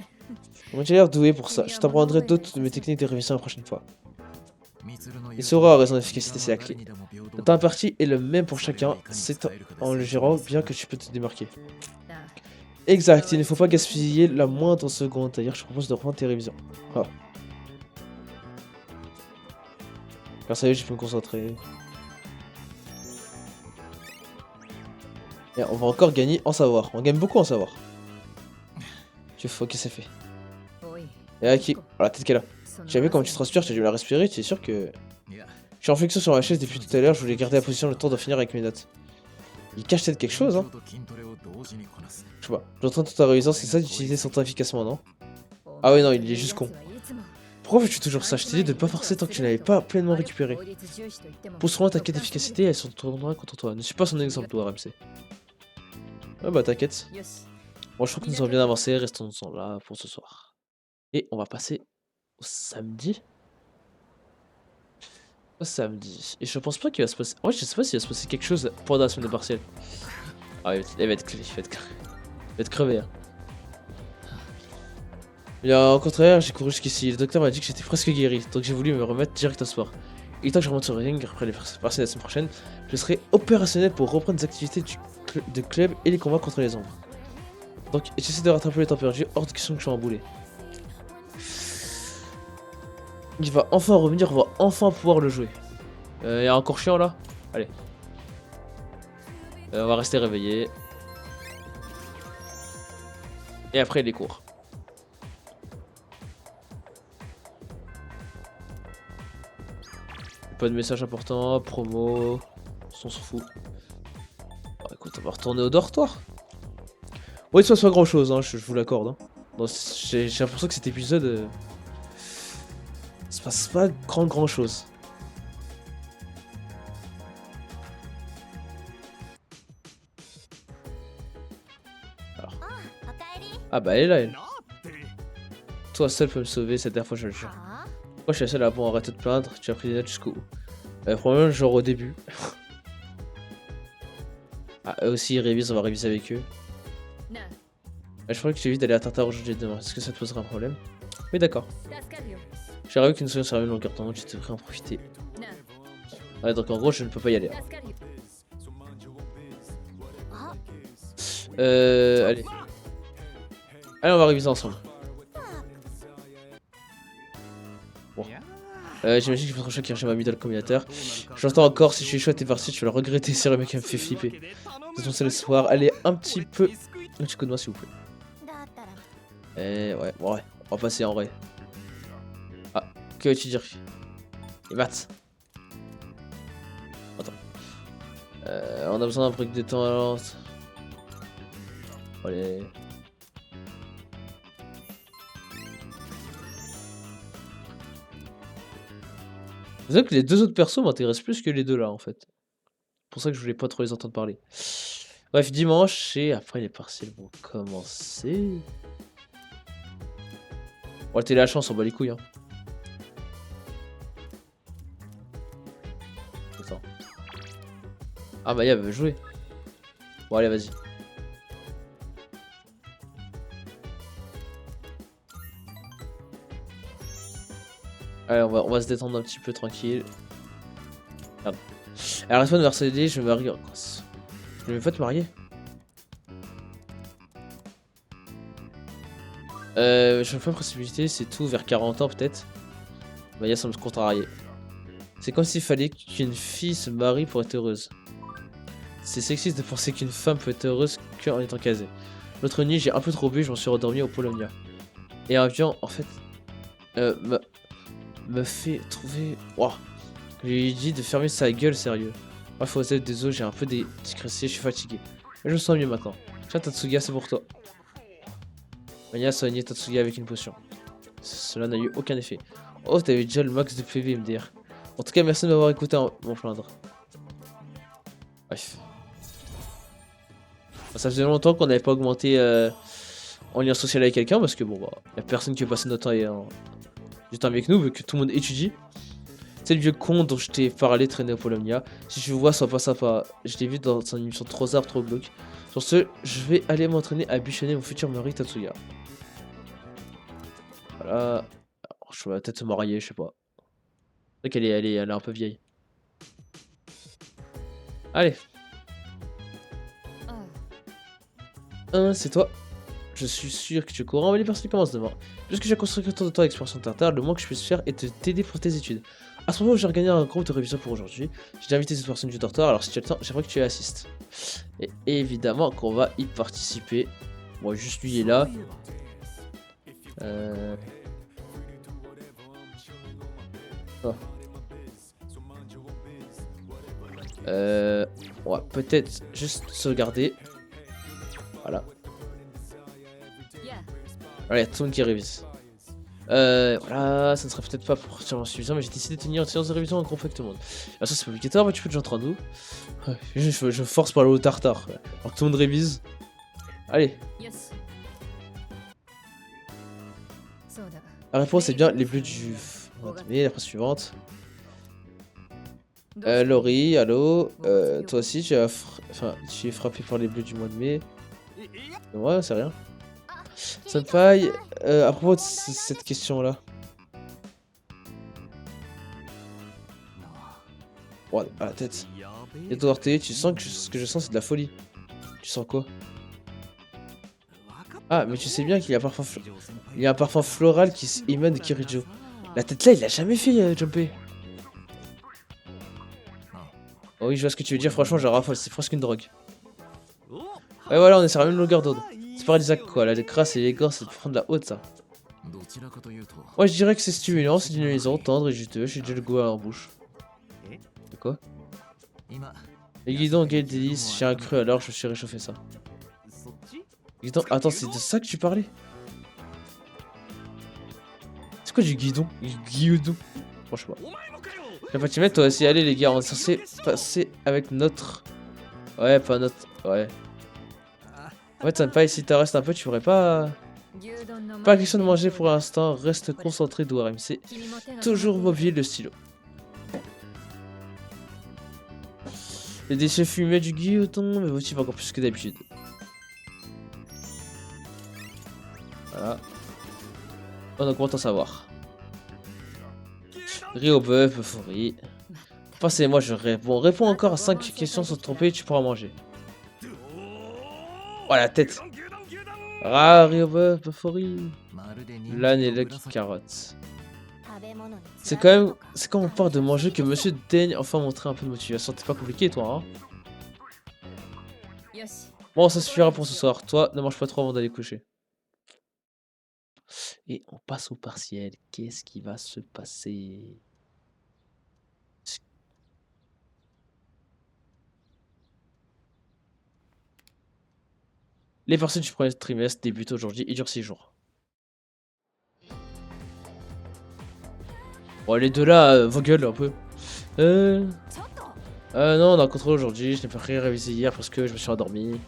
Moi, j'ai l'air doué pour ça. Je t'apprendrai d'autres de mes techniques de révision la prochaine fois. Il saura à raison d'efficacité, c'est la clé. Le temps imparti est le même pour chacun, c'est en le gérant bien que tu peux te démarquer. Exact, il ne faut pas gaspiller la moindre seconde, d'ailleurs je propose de reprendre tes révisions. Ah. Car ça y est, je peux me concentrer. Et on va encore gagner en savoir, on gagne beaucoup en savoir. Tu fais, ok c'est fait. Et Aki, oh, la tête qu'elle a. Tu as vu comment tu transpires, tu as dû la respirer, tu es sûr que... Je suis en flexion sur ma chaise depuis tout à l'heure, je voulais garder la position le temps de finir avec mes notes. Il cache peut-être quelque chose, hein. Je sais pas, j'entraîne toute ta révision, c'est ça d'utiliser son temps efficacement, non? Ah ouais non, il est juste con. Pourquoi fais-tu toujours ça? Je t'ai dit de ne pas forcer tant que tu n'avais pas pleinement récupéré. Pour souvent ta quête d'efficacité, elle se tournera contre toi. Ne suis pas son exemple, toi, RMC. Ah bah t'inquiète. Bon, je trouve que nous avons bien avancé, restons là pour ce soir. Et on va passer au samedi. Au samedi. Et je pense pas qu'il va se passer... Ouais, je sais pas s'il va se passer quelque chose pendant la semaine de partiel. Ah, il va être clé, il va être crevé. Hein. Mais au contraire, j'ai couru jusqu'ici. Le docteur m'a dit que j'étais presque guéri, donc j'ai voulu me remettre direct au sport. Et tant que je remonte sur le ring après les partiels la semaine prochaine, je serai opérationnel pour reprendre des activités de club et les combats contre les ombres. Donc j'essaie de rattraper le temps perdu, hors de question que je sois emboulé. Il va enfin revenir, on va enfin pouvoir le jouer. Y a encore chiant là? Allez. On va rester réveillé. Et après les cours. Pas de message important, promo. On s'en fout. Bon, écoute, on va retourner au dortoir. Oui, ça soit grand chose, hein, je vous l'accorde. Hein. Bon, j'ai l'impression que cet épisode. Se passe pas grand chose. Alors. Ah bah elle est là, elle. Toi seul peux me sauver, cette dernière fois je le jure. Moi je suis la seule à bon arrêter de te plaindre, tu as pris des notes jusqu'au bout. Probablement genre au début. Ah eux aussi ils révisent, on va réviser avec eux. Je crois que j'ai envie d'aller à Tartare aujourd'hui demain, est-ce que ça te posera un problème? Oui d'accord. J'ai rêvé qu'une semaine sur la même longueur d'onde, tu devrais en profiter. Ouais donc en gros je ne peux pas y aller. Hein. Allez. Allez on va réviser ensemble. Bon. J'imagine qu'il faut trop choquer, j'ai ma middle combinateur. J'entends encore, si je suis chaud, t'es parti, tu vas le regretter, c'est le mec qui me fait flipper. C'est le soir, allez, un petit coup de main s'il vous plaît. Ouais, bon, ouais, on va passer en vrai. Ah, que veux-tu dire? Les maths. Attends. On a besoin d'un break de temps alors. Allez. C'est vrai que les deux autres persos m'intéressent plus que les deux là en fait. C'est pour ça que je voulais pas trop les entendre parler. Bref, dimanche et après les partiels vont commencer. Bon, t'as la chance, on bat les couilles. Hein. Attends. Ah, Maya veut jouer. Bon, allez, vas-y. Allez, on va se détendre un petit peu tranquille. Merde. Alors, arrête pas de me harceler, je vais me marier. Je vais pas te marier. Je me fais une possibilité, c'est tout, vers 40 ans peut-être. Maya semble se contrarier. C'est comme s'il fallait qu'une fille se marie pour être heureuse. C'est sexiste de penser qu'une femme peut être heureuse qu'en étant casée. L'autre nuit, j'ai un peu trop bu, je m'en suis rendormi au Polonia. Et un avion, en fait, me fait trouver... Wow. Je lui ai dit de fermer sa gueule, sérieux. Bref, faut être désolé, j'ai un peu discrété, je suis fatigué. Mais je me sens mieux maintenant. Tiens, Tatsuga, c'est pour toi. Maya a soigné Tatsuga avec une potion. Cela n'a eu aucun effet. Oh, t'avais déjà le max de PV, MDR. En tout cas, merci de m'avoir écouté m'en plaindre. Bref. Ça faisait longtemps qu'on n'avait pas augmenté en lien social avec quelqu'un, parce que bon, bah, y a personne qui veut passer notre temps du temps avec nous, vu que tout le monde étudie. C'est le vieux con dont je t'ai parlé traîner au Polonia. Si tu le vois, sois pas sympa. Je l'ai vu dans une émission trop arbre, trop glauque. Sur ce, je vais aller m'entraîner à bichonner mon futur mari Tatsuya. Voilà. Alors, je vais peut-être se marier, je sais pas. C'est vrai elle est un peu vieille. Allez. C'est toi. Je suis sûr que tu es au courant, mais les personnes commencent demain. Puisque j'ai construit autour de toi l'exploration tartare, le moins que je puisse faire est de t'aider pour tes études. À ce moment, j'ai organisé un groupe de révision pour aujourd'hui. J'ai invité cette personne du tartare, alors si tu as le temps, j'aimerais que tu y assistes. Et évidemment qu'on va y participer. Bon, juste lui est là. Oh. Ouais, peut-être juste sauvegarder. Voilà. Allez, tout le monde qui révise. Voilà, ça ne serait peut-être pas forcément suffisant, mais j'ai décidé de tenir une séance de révision en groupe avec tout le monde. Ah, ça c'est pas obligatoire, mais tu peux te joindre à nous. Je force par le haut tartare. Alors que tout le monde révise. Allez. La réponse est bien les bleus du... Mais la phrase suivante. Laurie, allô. Toi aussi, tu es frappé par les bleus du mois de mai. Ouais, c'est rien. Senpai, à propos de cette question-là. Ouais, à la tête. Et toi, Ortega, tu sens que ce que je sens, c'est de la folie. Tu sens quoi? Ah, mais tu sais bien qu'il y a un parfum floral qui émane de Kirijo. La tête là, il l'a jamais fait, jumper. Oh oui, je vois ce que tu veux dire, franchement, je raffole, c'est presque une drogue. Ouais, voilà, on est sur la même longueur d'onde. C'est paradisiaque quoi, la crasse et l'égorge, c'est de prendre la haute, ça. Ouais, je dirais que c'est stimulant, c'est dynamisant, tendre et juteux, j'ai déjà le goût en bouche. De quoi? Les guidons, gay délice, j'ai un cru alors je me suis réchauffé ça. Guidon, attends, c'est de ça que tu parlais? C'est quoi du guidon? Guidon? Franchement. Je vais pas t'y mettre toi aussi, allez les gars, on est censé passer avec notre... Ouais, pas notre... Ouais. En fait, ça ne pas si t'en restes un peu, tu ferais pas... Pas question de manger pour l'instant, reste concentré Douarem, c'est toujours mobile le stylo. Les déchets fumés du guidon me motivent encore plus que d'habitude. Voilà. On a comment t'en savoir. Riz au bœuf, euphorie. Passez-moi, je réponds. Réponds encore à 5 questions sans te tromper, tu pourras manger. Oh la tête. Ah, riz au bœuf, euphorie. L'âne et la carotte. C'est quand on parle de manger que monsieur daigne enfin montrer un peu de motivation. T'es pas compliqué toi, hein? Bon, ça suffira pour ce soir. Toi, ne mange pas trop avant d'aller coucher. Et on passe au partiel. Qu'est-ce qui va se passer? Les partiels du premier trimestre débutent aujourd'hui et durent 6 jours. Bon, les deux là, vos gueules un peu. Non, on a un contrôle aujourd'hui. Je n'ai pas rien révisé hier parce que je me suis endormi.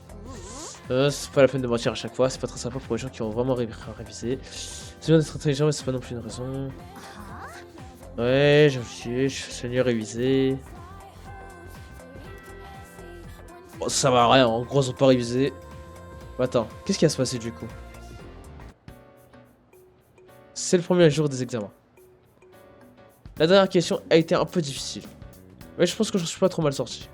C'est pas la peine de mentir à chaque fois. C'est pas très sympa pour les gens qui ont vraiment révisé. C'est bien d'être intelligent, mais c'est pas non plus une raison. Ouais, je suis mieux révisé. Bon, ça va à rien, en gros, ils ont pas révisé. Attends, qu'est-ce qui va se passer du coup? C'est le premier jour des examens. La dernière question a été un peu difficile. Mais je pense que je suis pas trop mal sorti.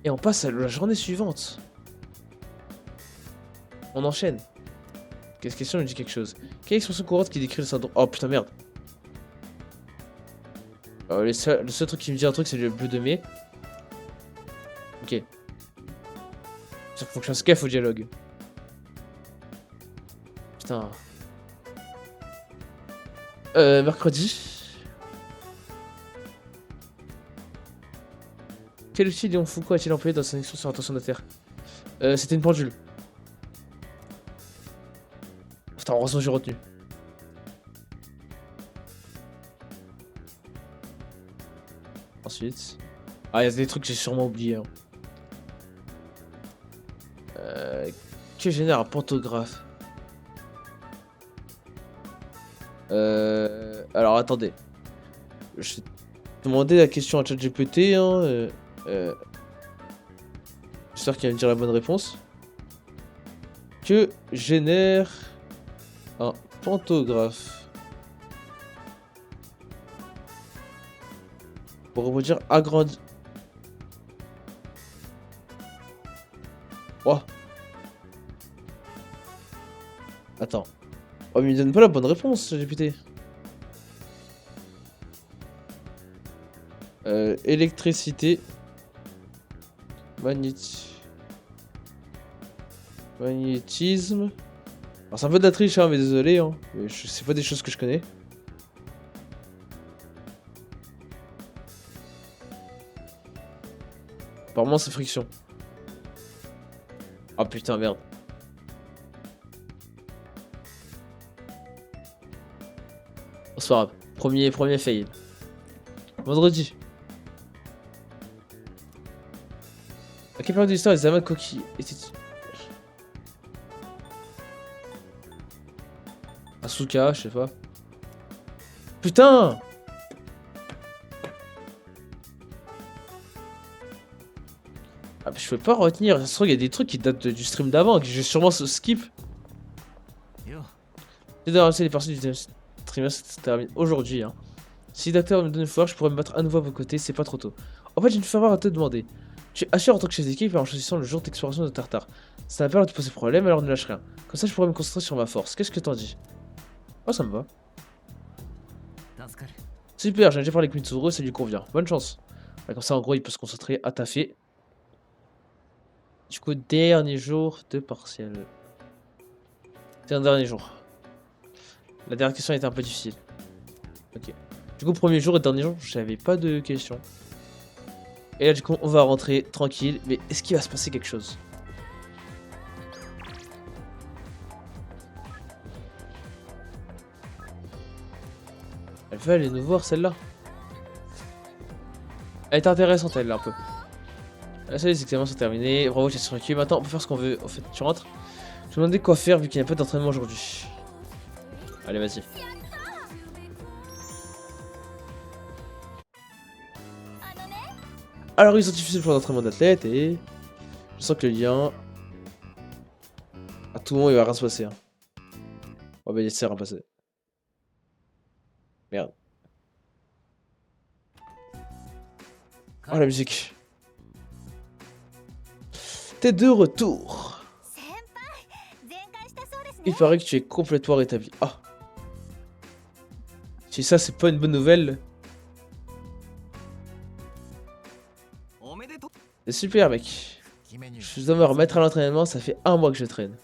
Et on passe à la journée suivante. On enchaîne. Cette question me dit quelque chose. Quelle expression courante qui décrit le syndrome? Oh putain merde. Le seul truc qui me dit un truc c'est le bleu de mai. Ok. Ça faut que je fasse gaffe au dialogue. Putain. Mercredi. Quel outil Léon Foucault a-t-il employé dans sa mission sur l'intention de la Terre? C'était une pendule. Putain, heureusement j'ai retenu. Ensuite. Ah, il y a des trucs que j'ai sûrement oublié. Hein. Que génère un pantographe? Alors attendez. Je vais demander la question à ChatGPT. Hein, j'espère qu'il va me dire la bonne réponse. Que génère un pantographe? Pour vous dire agrandi. Oh. Attends. Oh, mais il me donne pas la bonne réponse, ChatGPT. Électricité. Magnétisme. Alors c'est un peu de la triche, hein, mais désolé. Hein. C'est pas des choses que je connais. Apparemment c'est friction. Ah putain merde. Oh, c'est pas grave. Premier fail. Vendredi. À quelle période de l'histoire les amas de coquilles étaient... Asuka, je sais pas. Putain! Ah, mais je peux pas retenir. Ça se trouve, il y a des trucs qui datent du stream d'avant, que j'ai sûrement skip. J'ai d'avoir les personnes du streamer, ça se termine aujourd'hui. Hein. Si l'acteur me donne une faveur, je pourrais me battre à nouveau à vos côtés, c'est pas trop tôt. En fait, j'ai une faveur à te demander. Tu assures en tant que chef d'équipe et en choisissant le jour d'exploration de Tartare. Ça n'a pas l'air de te poser problème, alors ne lâche rien. Comme ça, je pourrais me concentrer sur ma force. Qu'est-ce que t'en dis? Oh, ça me va. Super, j'ai déjà parlé avec Mitsuru, ça lui convient. Bonne chance. Ouais, comme ça, en gros, il peut se concentrer à taffer. Du coup, dernier jour de partiel. C'est un dernier jour. La dernière question était un peu difficile. Ok. Du coup, premier jour et dernier jour, j'avais pas de questions. Et là, du coup, on va rentrer tranquille. Mais est-ce qu'il va se passer quelque chose? Elle veut aller nous voir, celle-là. Elle est intéressante, elle, là, un peu. Là, ça, les examens sont terminés. Bravo, j'ai survécu. Maintenant, on peut faire ce qu'on veut. En fait, tu rentres. Je me demandais quoi faire vu qu'il n'y a pas d'entraînement aujourd'hui. Allez, vas-y. Alors, ils ont diffusé le plan d'entraînement d'athlète et... Je sens que le lien... À tout moment, il va rien se passer. Hein. Oh, bah, il s'est rien passé. Merde. Oh, la musique. T'es de retour. Il paraît que tu es complètement rétabli. Ah. Si ça, c'est pas une bonne nouvelle. C'est super, mec. Je dois me remettre à l'entraînement, ça fait 1 mois que je traîne.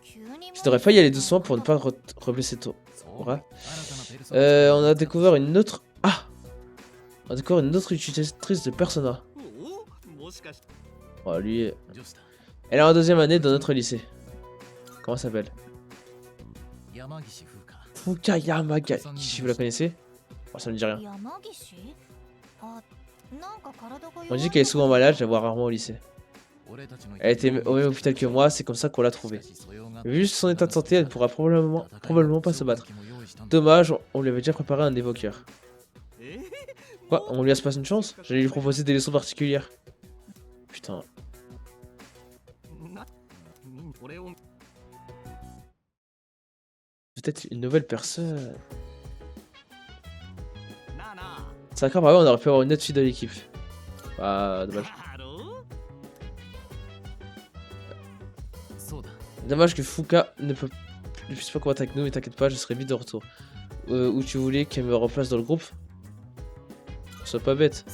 Je devrais pas y aller doucement pour ne pas reblesser tôt. Ouais. On a découvert une autre... Ah. On a découvert une autre utilisatrice de Persona. Oh, lui... Elle est en 2e année dans notre lycée. Comment ça s'appelle? Fuka Yamagishi, vous la connaissez? Oh, ça me dit rien. On dit qu'elle est souvent malade, je la vois rarement au lycée. Elle était au même hôpital que moi, c'est comme ça qu'on l'a trouvée. Vu son état de santé, elle ne pourra probablement pas se battre. Dommage, on lui avait déjà préparé un évoqueur. Quoi? On lui a se passe une chance? J'allais lui proposer des leçons particulières. Putain. Peut-être une nouvelle personne. C'est d'accord, bah ouais, on aurait pu avoir une autre fille de l'équipe. Bah, dommage. Dommage que Fuka ne puisse pas combattre avec nous, mais t'inquiète pas, je serai vite de retour. Où tu voulais qu'elle me remplace dans le groupe? Sois pas bête.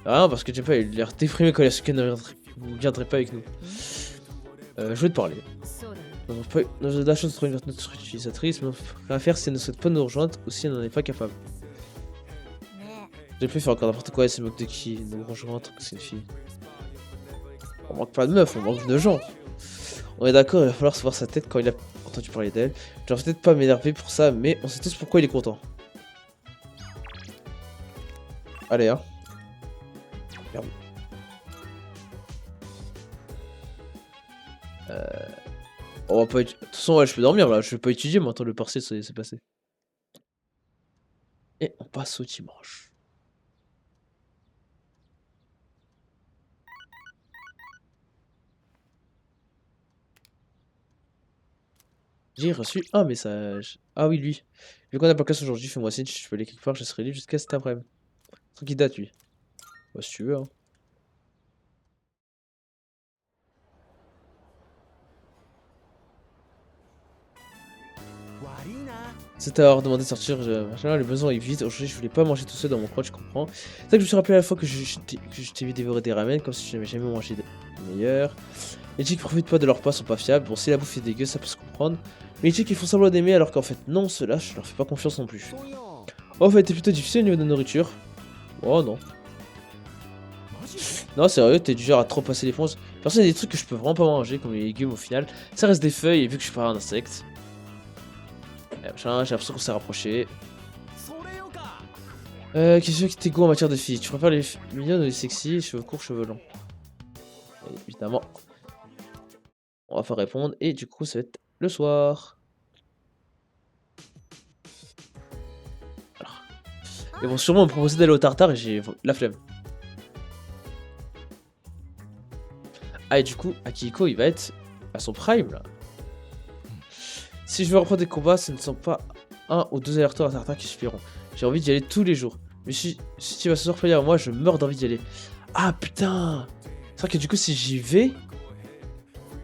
Rien, parce que Jempa il a l'air déprimé quand il a su qu'elle ne viendrait pas avec nous. Je voulais te parler. Nous avons la chance de trouver notre utilisatrice, mais on peut rien faire si elle ne souhaite pas nous rejoindre ou si elle n'en est pas capable. J'ai pu faire encore n'importe quoi et se moque de qui nous rejoindre tant que c'est une fille. On manque pas de meufs, on manque de gens. On est d'accord, il va falloir se voir sa tête quand il a entendu parler d'elle. Je vais peut-être pas m'énerver pour ça, mais on sait tous pourquoi il est content. Allez, hein. Merde. On va pas... De toute façon, ouais, je peux dormir là. Je vais pas étudier, mais attends, le partiel, c'est passé. Et on passe au dimanche. J'ai reçu un message. Ah oui, lui. Vu qu'on n'a pas classe aujourd'hui, fais-moi signe, je peux aller quelque part, je serai libre jusqu'à cet après-midi. Truc qui date, lui. Bah, si tu veux, hein. C'était à leur demander de sortir, machin, le besoin est vite. Aujourd'hui, je voulais pas manger tout seul dans mon coin, je comprends. C'est ça que je me suis rappelé à la fois que je t'ai vu dévorer des ramen, comme si je n'avais jamais mangé des meilleurs. Les gens qui profitent pas de leur repas sont pas fiables. Bon, si la bouffe est dégueu, ça peut se comprendre. Mais les gens qui font semblant d'aimer alors qu'en fait, non, ceux-là, je leur fais pas confiance non plus. Oh, en fait, t'es plutôt difficile au niveau de la nourriture. Oh non. Non, sérieux, t'es du genre à trop passer les fonces. Perso, il y a des trucs que je peux vraiment pas manger, comme les légumes au final. Ça reste des feuilles, et vu que je suis pas un insecte. J'ai l'impression qu'on s'est rapproché. Question qui t'est goût en matière de filles. Tu préfères les mignonnes ou les sexy, cheveux courts, cheveux longs? Et évidemment, on va faire répondre. Et du coup, ça va être le soir. Alors. Ils vont sûrement me proposer d'aller au tartare et j'ai la flemme. Ah, et du coup, Akihiko, il va être à son prime là. Si je veux reprendre des combats, ce ne sont pas un ou deux allers-retours à tartare qui suffiront. J'ai envie d'y aller tous les jours. Mais si tu vas ce soir payer à moi, je meurs d'envie d'y aller. Ah putain! C'est vrai que du coup, si j'y vais,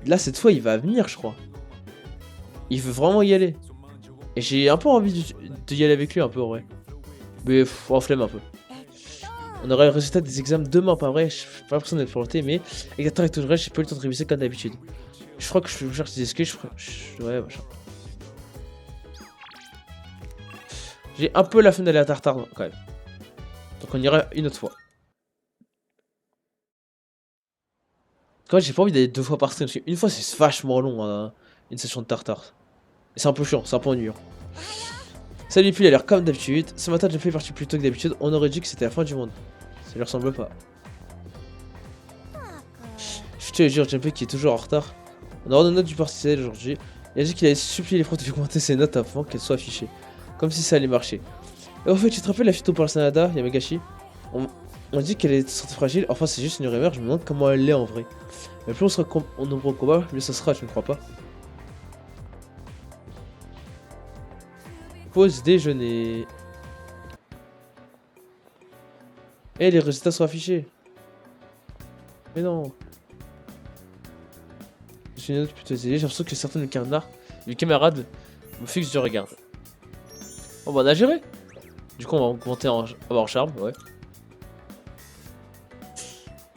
là cette fois, il va venir, je crois. Il veut vraiment y aller. Et j'ai un peu envie de y aller avec lui, un peu en vrai. Mais en flemme un peu. On aura le résultat des examens demain, pas vrai? J'ai pas l'impression d'être planté, mais avec la temps et tout le reste, j'ai pas eu le temps de réviser comme d'habitude. Je crois que je cherche des excuses, ouais, machin. J'ai un peu la flemme d'aller à Tartare quand même. Donc on ira une autre fois. Quand j'ai pas envie d'aller deux fois par stream, parce qu'une fois c'est vachement long, hein, une session de Tartare. Et c'est un peu chiant, c'est un peu ennuyant. Salut, puis il a l'air comme d'habitude. Ce matin, j'ai fait partie plus tôt que d'habitude. On aurait dit que c'était la fin du monde. Ça lui ressemble pas. Je te jure, Junpei qui est toujours en retard. On aura nos notes du partiel aujourd'hui. Il a dit qu'il allait supplier les profs de augmenter ses notes avant qu'elles soient affichées. Comme si ça allait marcher. Et en fait, tu te rappelles la phyto par le Sanada, Yamagashi? On dit qu'elle est santé fragile. Enfin, c'est juste une rumeur. Je me demande comment elle l'est en vrai. Mais plus on sera en nombreux combat, mieux ça sera, je ne crois pas. Pause déjeuner. Et les résultats sont affichés. Mais non. J'ai une note plutôt élevée. J'ai l'impression que certains mes camarades me fixent du regard. Bon bah on a géré. Du coup on va augmenter en charme, ouais.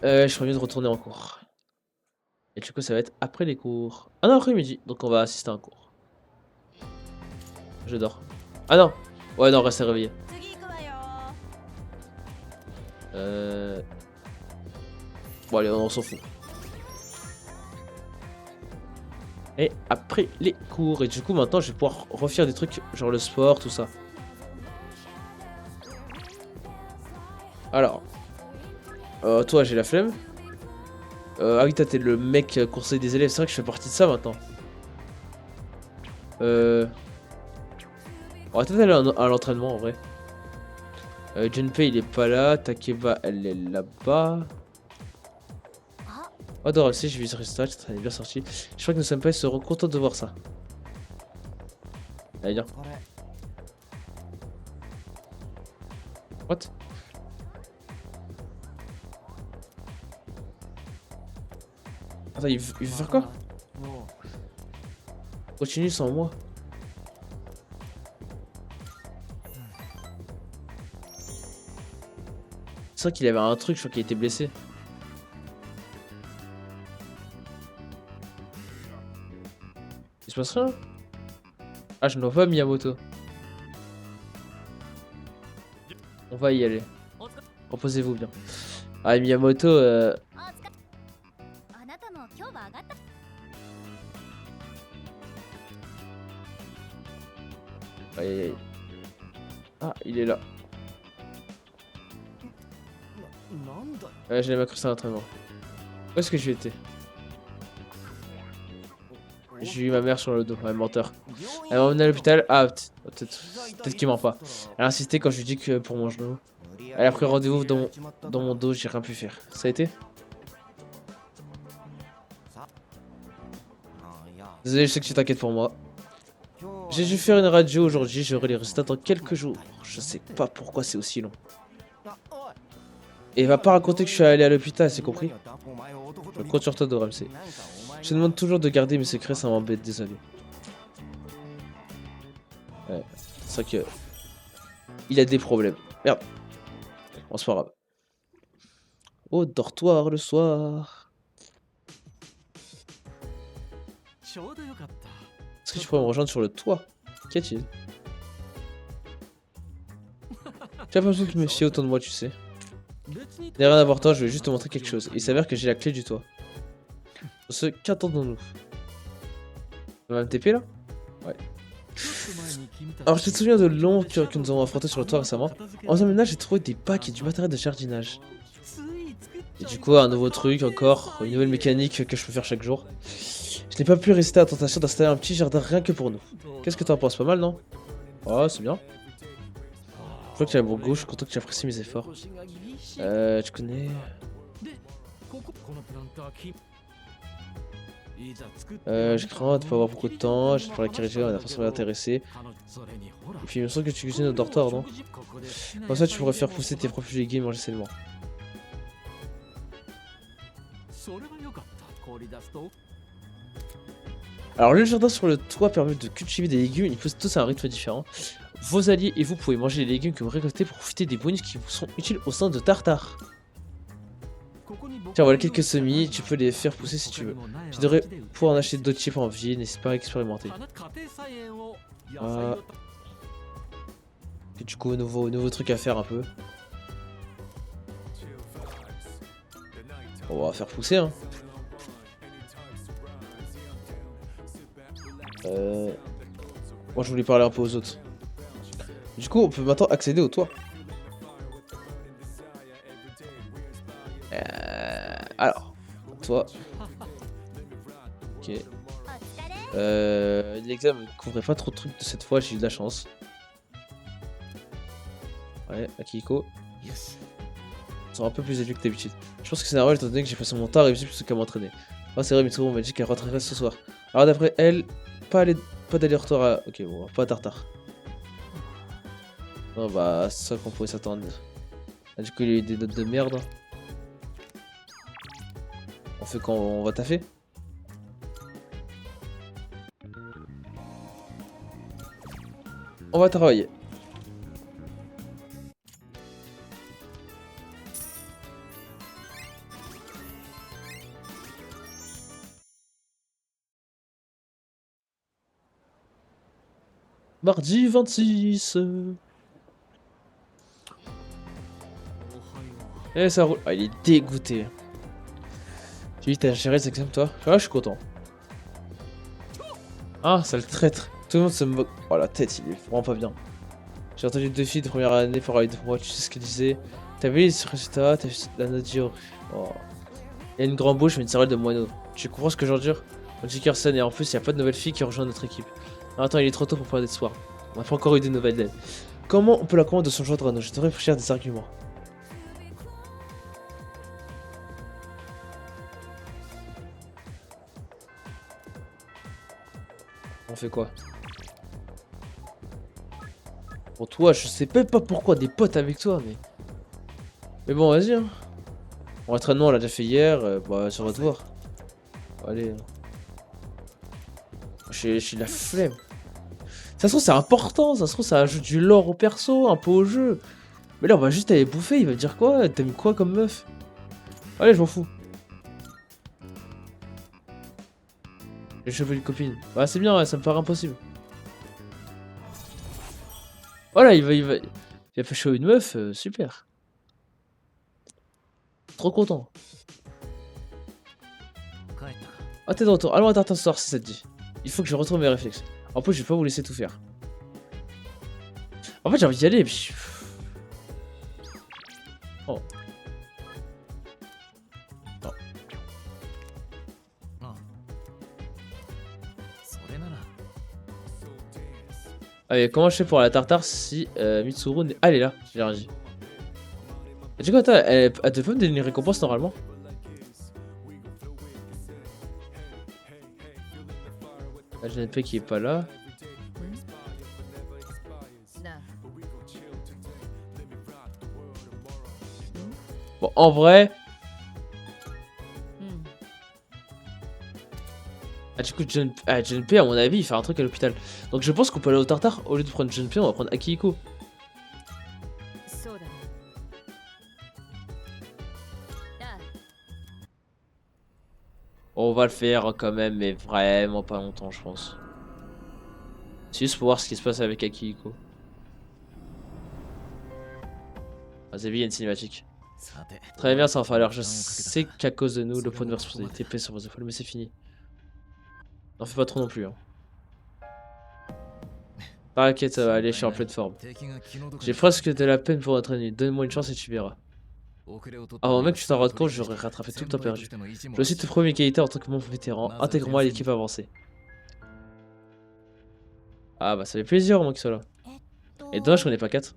Je ferais mieux de retourner en cours. Et du coup ça va être après les cours. Ah non, après-midi. Donc on va assister à un cours. Je dors. Ah non. Ouais non, restez réveillé. Bon allez, on s'en fout. Et après les cours. Et du coup maintenant je vais pouvoir refaire des trucs genre le sport, tout ça. Alors. Toi j'ai la flemme. Ah oui, t'es le mec conseil des élèves. C'est vrai que je fais partie de ça maintenant. On va peut-être aller à l'entraînement en vrai. Junpei il est pas là. Takeba elle est là-bas. Oh Dora aussi, j'ai vu ce résultat, elle est bien sortie. Je crois que nos senpai seront contents de voir ça. Allez, viens. What? Attends, il veut faire quoi? Continue sans moi. C'est vrai qu'il avait un truc, je crois qu'il était blessé. Il se passe rien? Ah, je ne vois pas Miyamoto. On va y aller. Reposez-vous bien. Ah, Miyamoto, aïe aïe aïe. Ah, il est là. J'allais m'incruster à l'entraînement. Où est-ce que j'y étais? J'ai eu ma mère sur le dos, ouais, menteur. Elle m'a emmené à l'hôpital. Ah, peut-être qu'il ment pas. Elle a insisté quand je lui dis que pour mon genou. Elle a pris rendez-vous dans mon dos, j'ai rien pu faire. Ça a été? Désolé, je sais que tu t'inquiètes pour moi. J'ai dû faire une radio aujourd'hui, j'aurai les résultats dans quelques jours. Je sais pas pourquoi c'est aussi long. Et va pas raconter que je suis allé à l'hôpital, c'est compris? Je compte sur toi, Doramsey. Je te demande toujours de garder mes secrets, ça m'embête, désolé. Ouais, c'est vrai que... Il a des problèmes. Merde. Bon, c'est pas grave. Au dortoir le soir. Est-ce que tu pourrais me rejoindre sur le toit? Qu'y a-t-il? Tu as pas besoin de me fier autant de moi, tu sais. Il n'y a rien d'important, je vais juste te montrer quelque chose. Il s'avère que j'ai la clé du toit. Qu'attendons-nous? On va MTP là? Ouais. Alors, je te souviens de longs que nous avons affrontés sur le toit récemment. En faisant le ménage, j'ai trouvé des bacs et du matériel de jardinage. Et du coup, un nouveau truc encore, une nouvelle mécanique que je peux faire chaque jour. Je n'ai pas pu résister à la tentation d'installer un petit jardin rien que pour nous. Qu'est-ce que t'en penses? Pas mal, non? Oh, c'est bien. Je vois que tu as bon goût, je suis content que tu apprécies mes efforts. Tu connais... je crains de pas avoir beaucoup de temps, j'ai pour la carrière, on a pas semblé intéressé. Et puis il me semble que tu cuisines au dortoir, non? Comme ça tu pourrais faire pousser tes propres légumes et manger sainement. Alors le jardin sur le toit permet de cultiver des légumes, ils poussent tous à un rythme différent. Vos alliés et vous pouvez manger les légumes que vous récoltez pour profiter des bonus qui vous sont utiles au sein de Tartare. Tiens, voilà quelques semis, tu peux les faire pousser si tu veux. Tu devrais pouvoir en acheter d'autres types en ville, n'hésite pas à expérimenter. Et du coup, nouveau truc à faire un peu. On va faire pousser, hein. Moi, je voulais parler un peu aux autres. Du coup, on peut maintenant accéder au toit. Alors, toi. Ok. L'examen ne couvrait pas trop de trucs de cette fois, j'ai eu de la chance. Ouais, Akiko. Ils sont un peu plus élevés que d'habitude. Je pense que c'est normal étant donné que j'ai passé mon temps à réviser plutôt qu'à m'entraîner. Ah, c'est vrai, Mitsuru m'a dit qu'elle rentrerait ce soir. Alors, d'après elle, pas d'aller-retour à. Ok, bon, pas à Tartare. Non, bah, c'est ça qu'on pouvait s'attendre. Ah, du coup, il y a eu des notes de merde. On fait quand on va taffer. On va travailler. Mardi 26. Et ça roule. Ah, il est dégoûté. Tu dis, t'as géré les examens, toi? Ouais, je suis content. Ah, ça le traître. Tout le monde se moque. Oh, la tête, il est vraiment pas bien. J'ai entendu deux filles de première année parler de moi, tu sais ce qu'elles disaient. T'as vu les résultats, t'as vu la note dure. Oh. Il y a une grande bouche, mais une cervelle de moineau. Tu comprends ce que j'endure? On dit Carson, et en plus, il n'y a pas de nouvelle fille qui rejoint notre équipe. Alors, attends, il est trop tôt pour parler de soir. On n'a pas encore eu de nouvelles d'elle. Comment on peut la convaincre de son joindre à nous? Je devrais réfléchir à des arguments. On fait quoi? Pour toi, je sais même pas pourquoi des potes avec toi, mais... Mais bon, vas-y, hein. Mon entraînement, on l'a déjà fait hier, bah, ça va te voir. Allez. J'ai de la flemme. Ça se trouve, c'est important, ça se trouve, ça ajoute du lore au perso, un peu au jeu. Mais là, on va juste aller bouffer, il va dire quoi? T'aimes quoi comme meuf? Allez, je m'en fous. J'ai chopé une copine. Bah, c'est bien, ouais, ça me paraît impossible. Voilà, il a fait chaud une meuf, super. Trop content. Ah, t'es de retour. Allons à Tartare ce soir si ça te dit. Il faut que je retrouve mes réflexes. En plus, je vais pas vous laisser tout faire. En fait, j'ai envie d'y aller, et puis... Oh. Allez, comment je fais pour la tartare si Mitsuru n'est... Ah, elle est là, j'ai rien dit. Et du coup, attends, elle te peut me donner une récompense normalement? La GNP qui est pas là. Bon, en vrai... Ah, du coup, Junpei, à mon avis, il fait un truc à l'hôpital. Donc je pense qu'on peut aller au tartare. Au lieu de prendre Junpei, on va prendre Akihiko. On va le faire quand même, mais vraiment pas longtemps, je pense. C'est juste pour voir ce qui se passe avec Akihiko. Ah, Zébi, il y a une cinématique. Très bien, ça va falloir. Je sais qu'à cause de nous, le point de responsabilité pèse sur vos épaules, mais c'est fini. N'en fais pas trop non plus. Hein. T'inquiète, ça va aller, je suis en pleine forme. J'ai presque de la peine pour entraîner. Donne-moi une chance et tu verras. Avant même que tu t'en rendes compte, j'aurais rattrapé tout le temps perdu. Je vais aussi te prouver mes qualités en tant que membre vétéran. Intègre-moi à l'équipe avancée. Ah bah ça fait plaisir au moins qu'il soit là. Et dommage qu'on ait pas 4.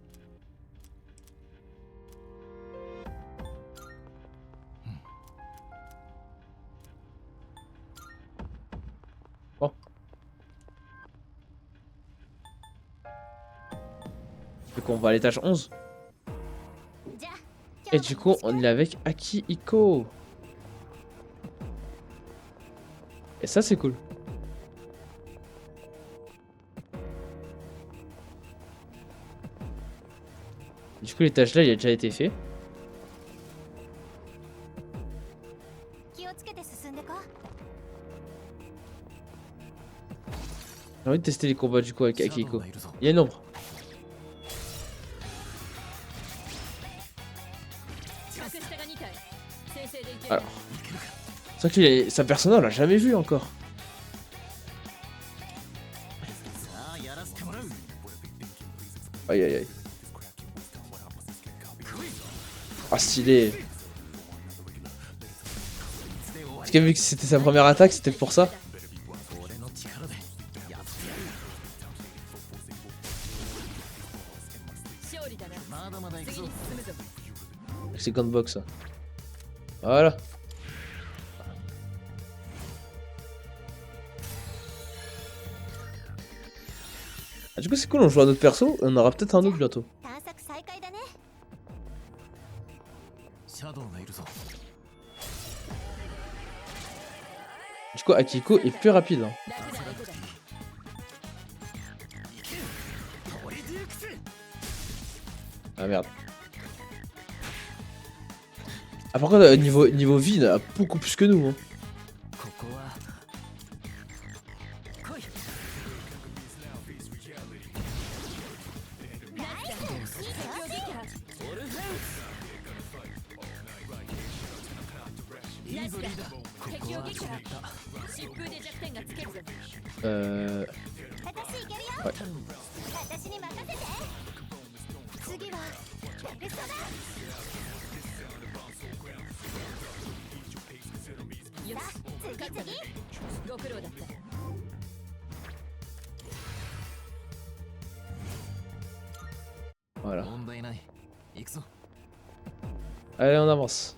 Bon. Du coup on va à l'étage 11. Et du coup on est avec Akihiko. Et ça c'est cool. Du coup l'étage là il a déjà été fait. J'ai envie de tester les combats du coup avec Akihiko. Il y a une ombre. Alors. C'est vrai que sa persona on l'a jamais vu encore. Aïe aïe aïe. Ah stylé. Parce que vu que c'était sa première attaque, c'était pour ça. C'est Gunbox ça. Voilà. Ah, du coup c'est cool, on joue à notre perso, on aura peut-être un autre bientôt. Du coup Akihiko est plus rapide. Hein. Ah merde. Ah par contre niveau vie il a beaucoup plus que nous. Hein. Ouais. Voilà. Allez, on avance.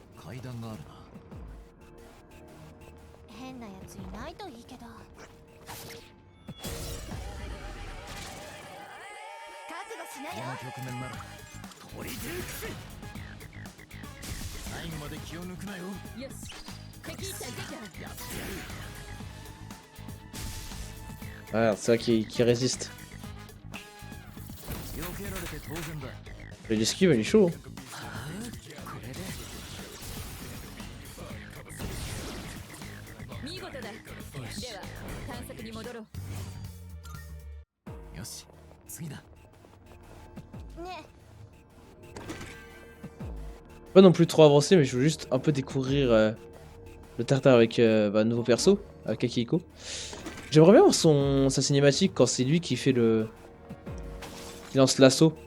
Ah, c'est vrai qu'il résiste. L'esquive, il est chaud. Hein. Pas non plus trop avancé, mais je veux juste un peu découvrir le tartare avec nouveau perso, avec Akihiko. J'aimerais bien voir sa cinématique quand c'est lui qui fait le... qui lance l'assaut.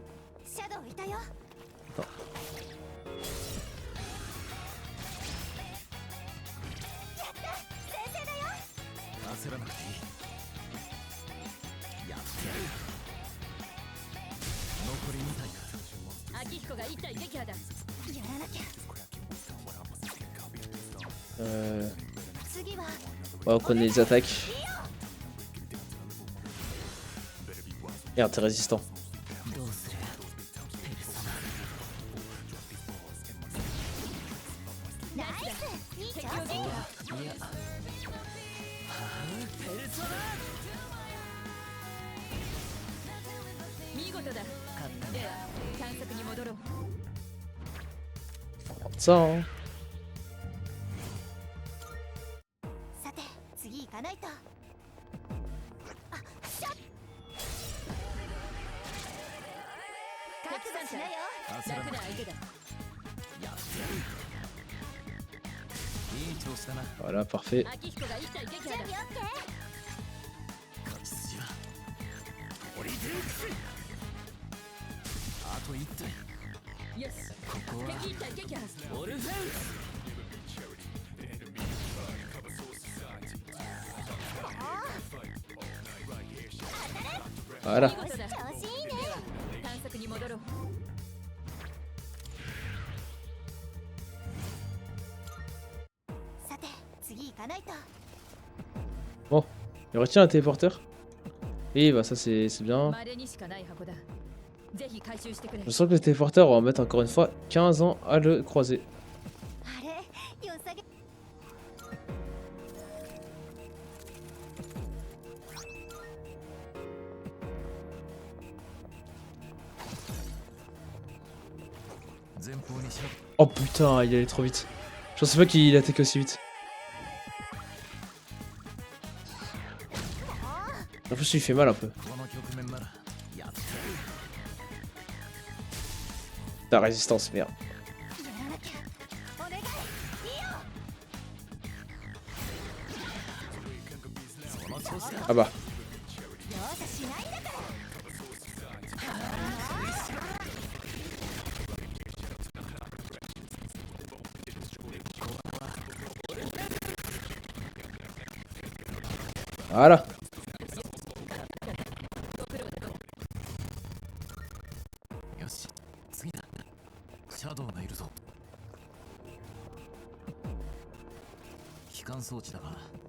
Ouais, on connaît les attaques. Merde, t'es résistant. Ça, hein. Voilà, parfait. Voilà. Bon, il retient un téléporteur. Oui, bah ça c'est bien. Je sens que le téléporteur, on va mettre encore une fois 15 ans à le croiser. Oh putain, il allait trop vite. Je pensais pas qu'il attaquait aussi vite. En plus, il fait mal un peu. Ta résistance, merde. Ah bah. Voilà.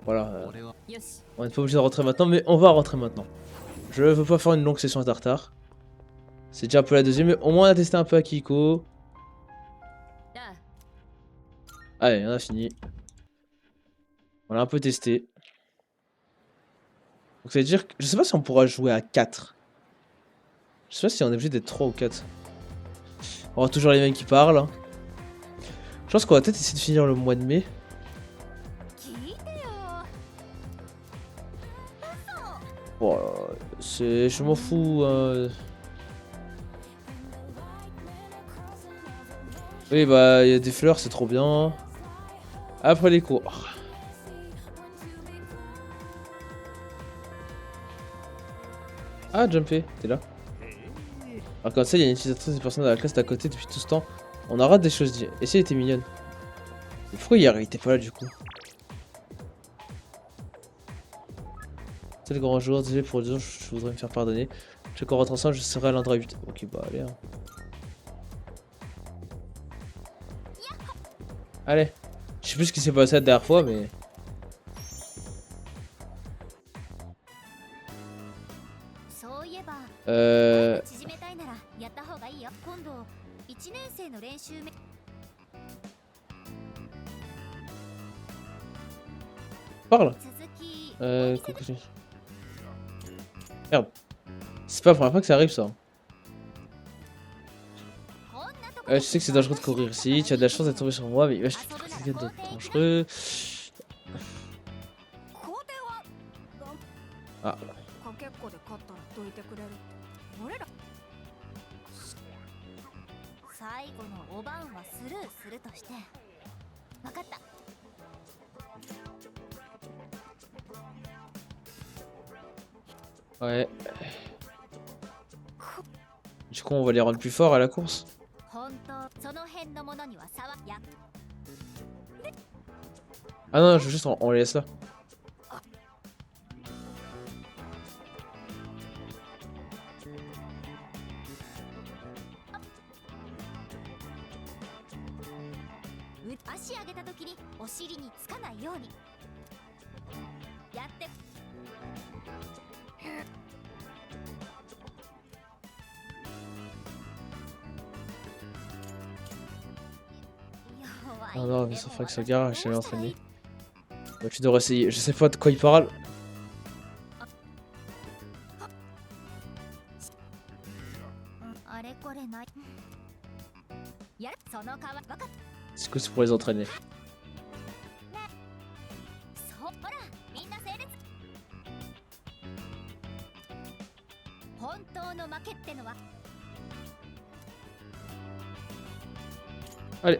Voilà. On n'est pas obligé de rentrer maintenant, mais on va rentrer maintenant. Je veux pas faire une longue session à Tartare. C'est déjà un peu la deuxième, mais au moins on a testé un peu Akiko. Allez, on a fini. On l'a un peu testé. Donc ça veut dire que... Je sais pas si on pourra jouer à 4. Je sais pas si on est obligé d'être 3 ou 4. On aura toujours les mecs qui parlent. Je pense qu'on va peut-être essayer de finir le mois de mai. Bon, c'est... Je m'en fous. Oui, bah, il y a des fleurs, c'est trop bien. Après les cours. Ah, Jumpé, t'es là. Alors comme ça, il y a une utilisatrice des personnes de la classe d'à côté depuis tout ce temps. On aura des choses dit. Et si elle était mignonne. Mais pourquoi il était pas là du coup? C'est le grand jour, désolé pour le jour, je voudrais me faire pardonner. Je sais qu'en rentrant ensemble, je serai à l'endroit 8. Ok, bah allez. Hein. Allez. Je sais plus ce qui s'est passé la dernière fois, mais... Parle. Merde. C'est pas la première fois que ça arrive ça. Je sais que c'est dangereux de courir ici, tu as de la chance d'être tombé sur moi, mais je suis quelqu'un d'autre dangereux. Ah. Ouais. Du coup, on va les rendre plus forts à la course. Ah non, je veux juste on les laisse là. Ah non, mais ça ferait que ce gars, je l'ai entraîné. Bah, tu devrais essayer. Je sais pas de quoi il parle. C'est que c'est pour les entraîner. Allez.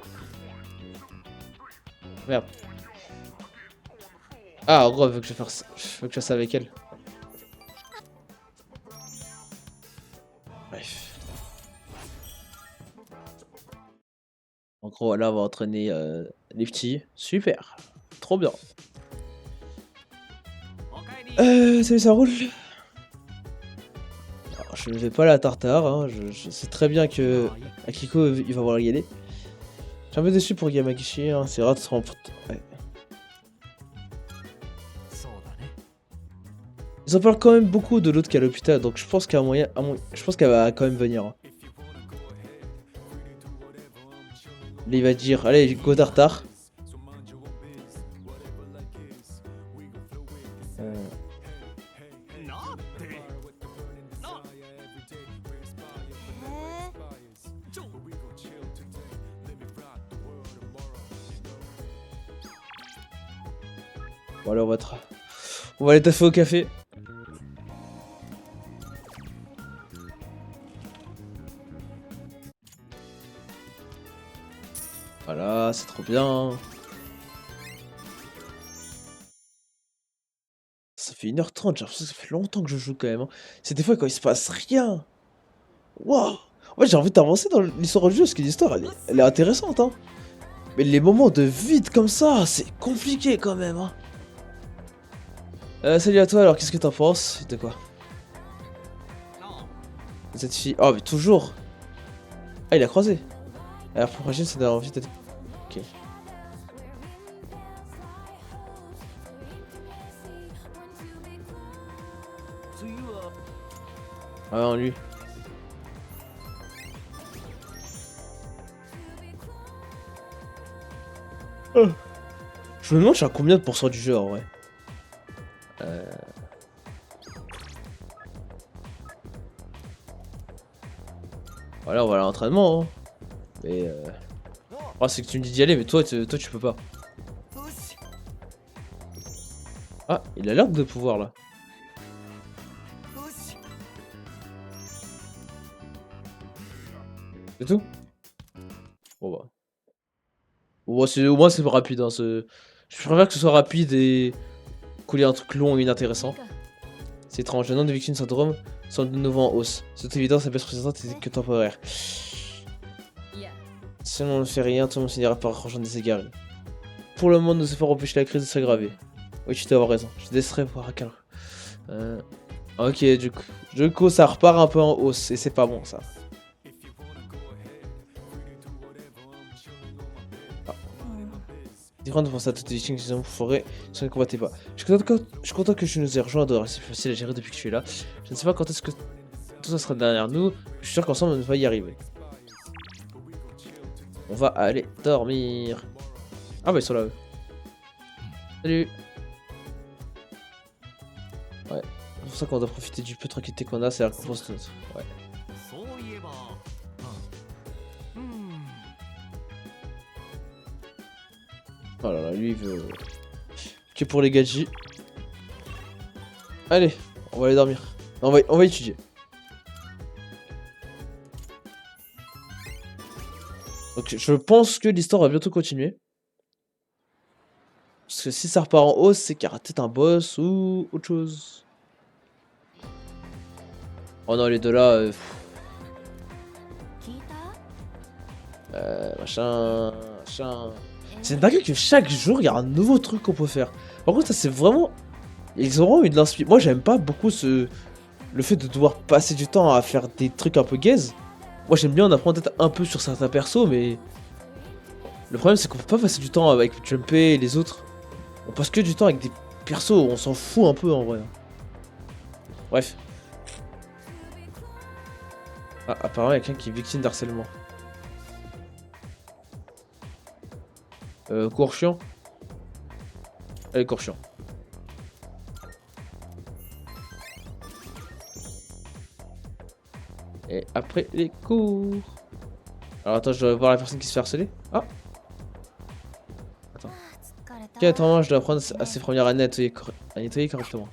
Merde. Ah, en gros, elle veut que je fasse ça avec elle. Bref. En gros, là, on va entraîner les petits. Super. Trop bien. Salut, ça roule. Alors, je ne vais pas la tartare. Hein. Je sais très bien que Akiko, il va voir y aller. Je suis un peu déçu pour Yamagishi. Hein. C'est rare de se rendre. Ouais. Ils en parlent quand même beaucoup de l'autre qui est à l'hôpital, donc je pense qu'il y a un moyen. Je pense qu'elle va quand même venir. Hein. Là, il va dire allez, go Tartare. Bon, allez, on va aller taffer au café. Voilà, c'est trop bien. Ça fait 1h30, j'ai l'impression que ça fait longtemps que je joue quand même. Hein. C'est des fois quand il se passe rien. Waouh! En fait, j'ai envie d'avancer dans l'histoire du jeu parce que l'histoire elle est intéressante. Hein. Mais les moments de vide comme ça, c'est compliqué quand même. Hein. Salut à toi, alors qu'est-ce que t'en penses? De quoi? Cette fille. Oh, mais toujours! Ah, il a croisé! Alors, pour prochaine, ça donne envie d'être. Ok. Ah, non, lui. Oh. Je me demande, je suis à combien de pourcents du jeu en vrai? Voilà, on va à l'entraînement. Hein. Mais oh, c'est que tu me dis d'y aller, mais toi tu peux pas. Ah, il a l'air de pouvoir là. C'est tout? Bon bah. Au moins c'est rapide. Hein, je préfère que ce soit rapide et couler un truc long et inintéressant. C'est étrange, le nom de victime syndrome sont de nouveau en hausse. C'est évident, sa baisse présente est que temporaire. Si on ne fait rien, tout le monde finira par rejoindre des égarés. Pour le moment, nous efforts empêcher la crise de s'aggraver. Oui, tu dois avoir raison. Je laisserai voir à quel. Ok, du coup, ça repart un peu en hausse et c'est pas bon ça. Différent de penser à toutes les victimes qui sont forêt, si ne combattaient pas. Je suis content que tu nous aies rejoint, c'est plus facile à gérer depuis que tu es là. Je ne sais pas quand est-ce que tout ça sera derrière nous, je suis sûr qu'ensemble on va y arriver. On va aller dormir. Ah bah ils sont là eux. Salut. Ouais, c'est pour ça qu'on doit profiter du peu de tranquillité qu'on a, c'est la récompense de notre. Ouais. Oh là là, lui il veut... Que pour les gadgets. Allez, on va aller dormir. On va étudier. Donc je pense que l'histoire va bientôt continuer. Parce que si ça repart en hausse, c'est qu'il y aura peut-être un boss ou autre chose. Oh non, les deux là... machin... C'est une dingue que chaque jour, il y a un nouveau truc qu'on peut faire. Par contre, ça c'est vraiment... Ils ont vraiment eu de l'inspiration. Moi, j'aime pas beaucoup le fait de devoir passer du temps à faire des trucs un peu gaze. Moi, j'aime bien en apprendre peut-être un peu sur certains persos, mais... Le problème, c'est qu'on peut pas passer du temps avec Junpei et les autres. On passe que du temps avec des persos, on s'en fout un peu en vrai. Bref. Ah, apparemment, il y a quelqu'un qui est victime d'harcèlement. Cours chiant. Allez, cours chiant. Et après les cours. Alors attends, je dois voir la personne qui se fait harceler. Ah. Attends. Ok, attends, je dois apprendre à ses premières années à nettoyer correctement.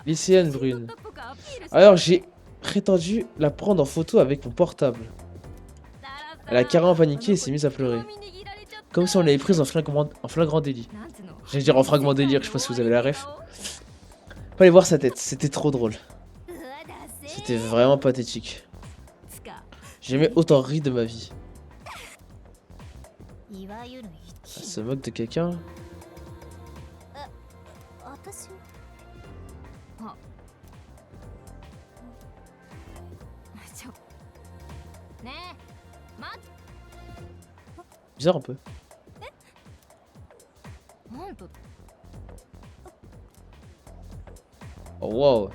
Lycéenne brune. Alors j'ai prétendu la prendre en photo avec mon portable. Elle a carrément paniqué et s'est mise à pleurer. Comme si on l'avait prise en flagrant délit. J'allais dire en fragment délire, je sais pas si vous avez la ref. Pas aller voir sa tête, c'était trop drôle. C'était vraiment pathétique. J'ai jamais autant ri de ma vie. Elle se moque de quelqu'un. Bizarre un peu. Oh wow.